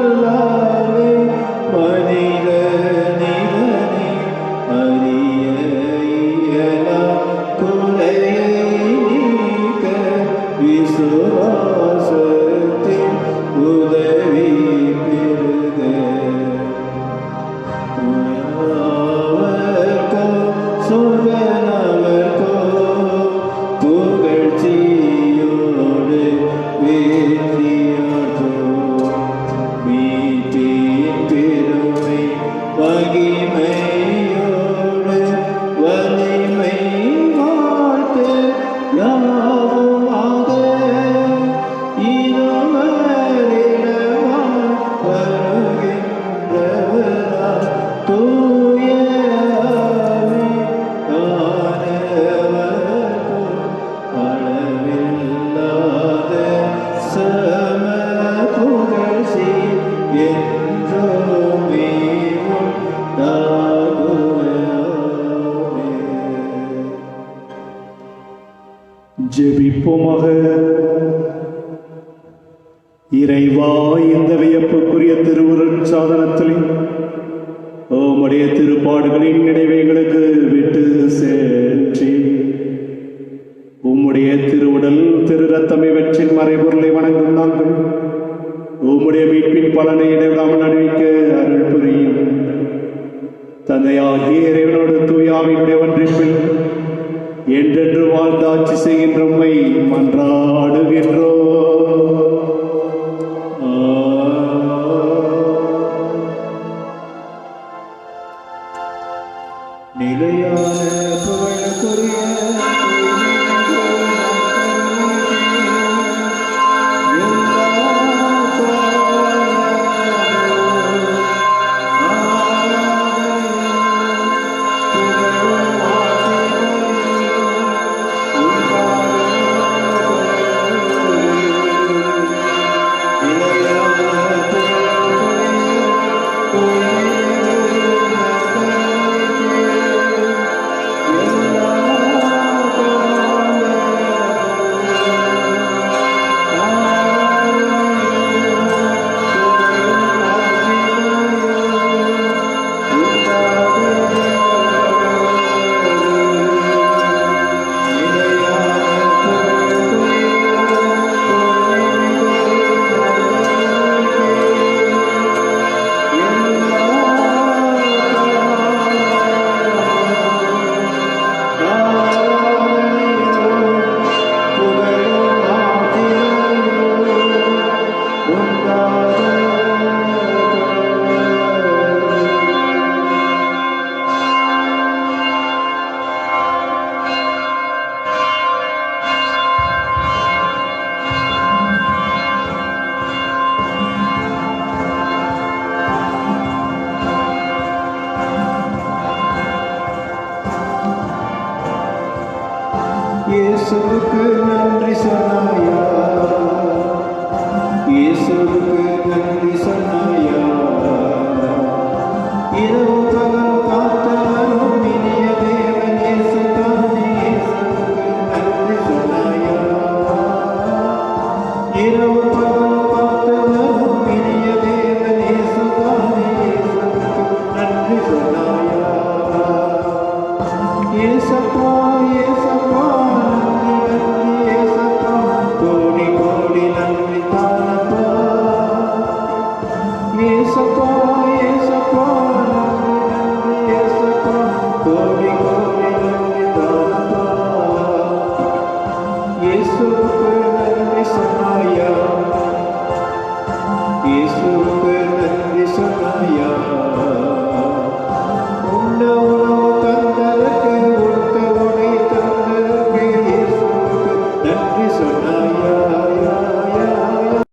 Speaker 2: யாவுமாக இருவரிடமாய் வருகின்றவராய் தூய ஆவியானவர்க்கும் அளவில்லாத சம புகழ்ச்சி என்றுமே உண்டாகுக.
Speaker 1: ஜெபிப்போமாக. இறைவா, இந்த வியப்புக்குரிய திருவுருட் சாதனத்தில் உம்முடைய திருப்பாடுகளின் நினைவைகளுக்கு விட்டு சென்று உம்முடைய திருவுடல் திரு ரத்தம் இவற்றின் மறைபொருளை வணங்கும் நாங்கள் உம்முடைய மீட்பின் பலனை இடைவிடாமல் அறிவிக்க அருள் புரியும். தந்தையாகிய இறைவனோடு தூயாவினுடைய ஒன்றிப்பில் என்றென்று வாழ்ந்து ஆட்சி செய்கின்ற உம்மை மன்றாடுகின்றோம்.
Speaker 2: நிலையான புகழுக்குரிய இயேசுவுக்கு நன்றி சொன்னாயா? இயேசுவுக்கு நன்றி சொன்னாயா? இரவு பகல் காத்தவரும் இனிய தேவன் இயேசு தானே. இயேசுவுக்கு நன்றி சொன்னாயா? இரவு பகல் காத்தவரும் இனிய தேவன் இயேசு தானே. இயேசுவுக்கு நன்றி சொன்னாயா? இயேசப்பா, இயேசப்பா, நன்றி நன்றி இயேசப்பா, கோடி கோடி நன்றி தானப்பா. இயேசப்பா, இயேசப்பா, நன்றி நன்றி இயேசப்பா, கோடி கோடி நன்றி தானப்பா. இயேசுவுக்கு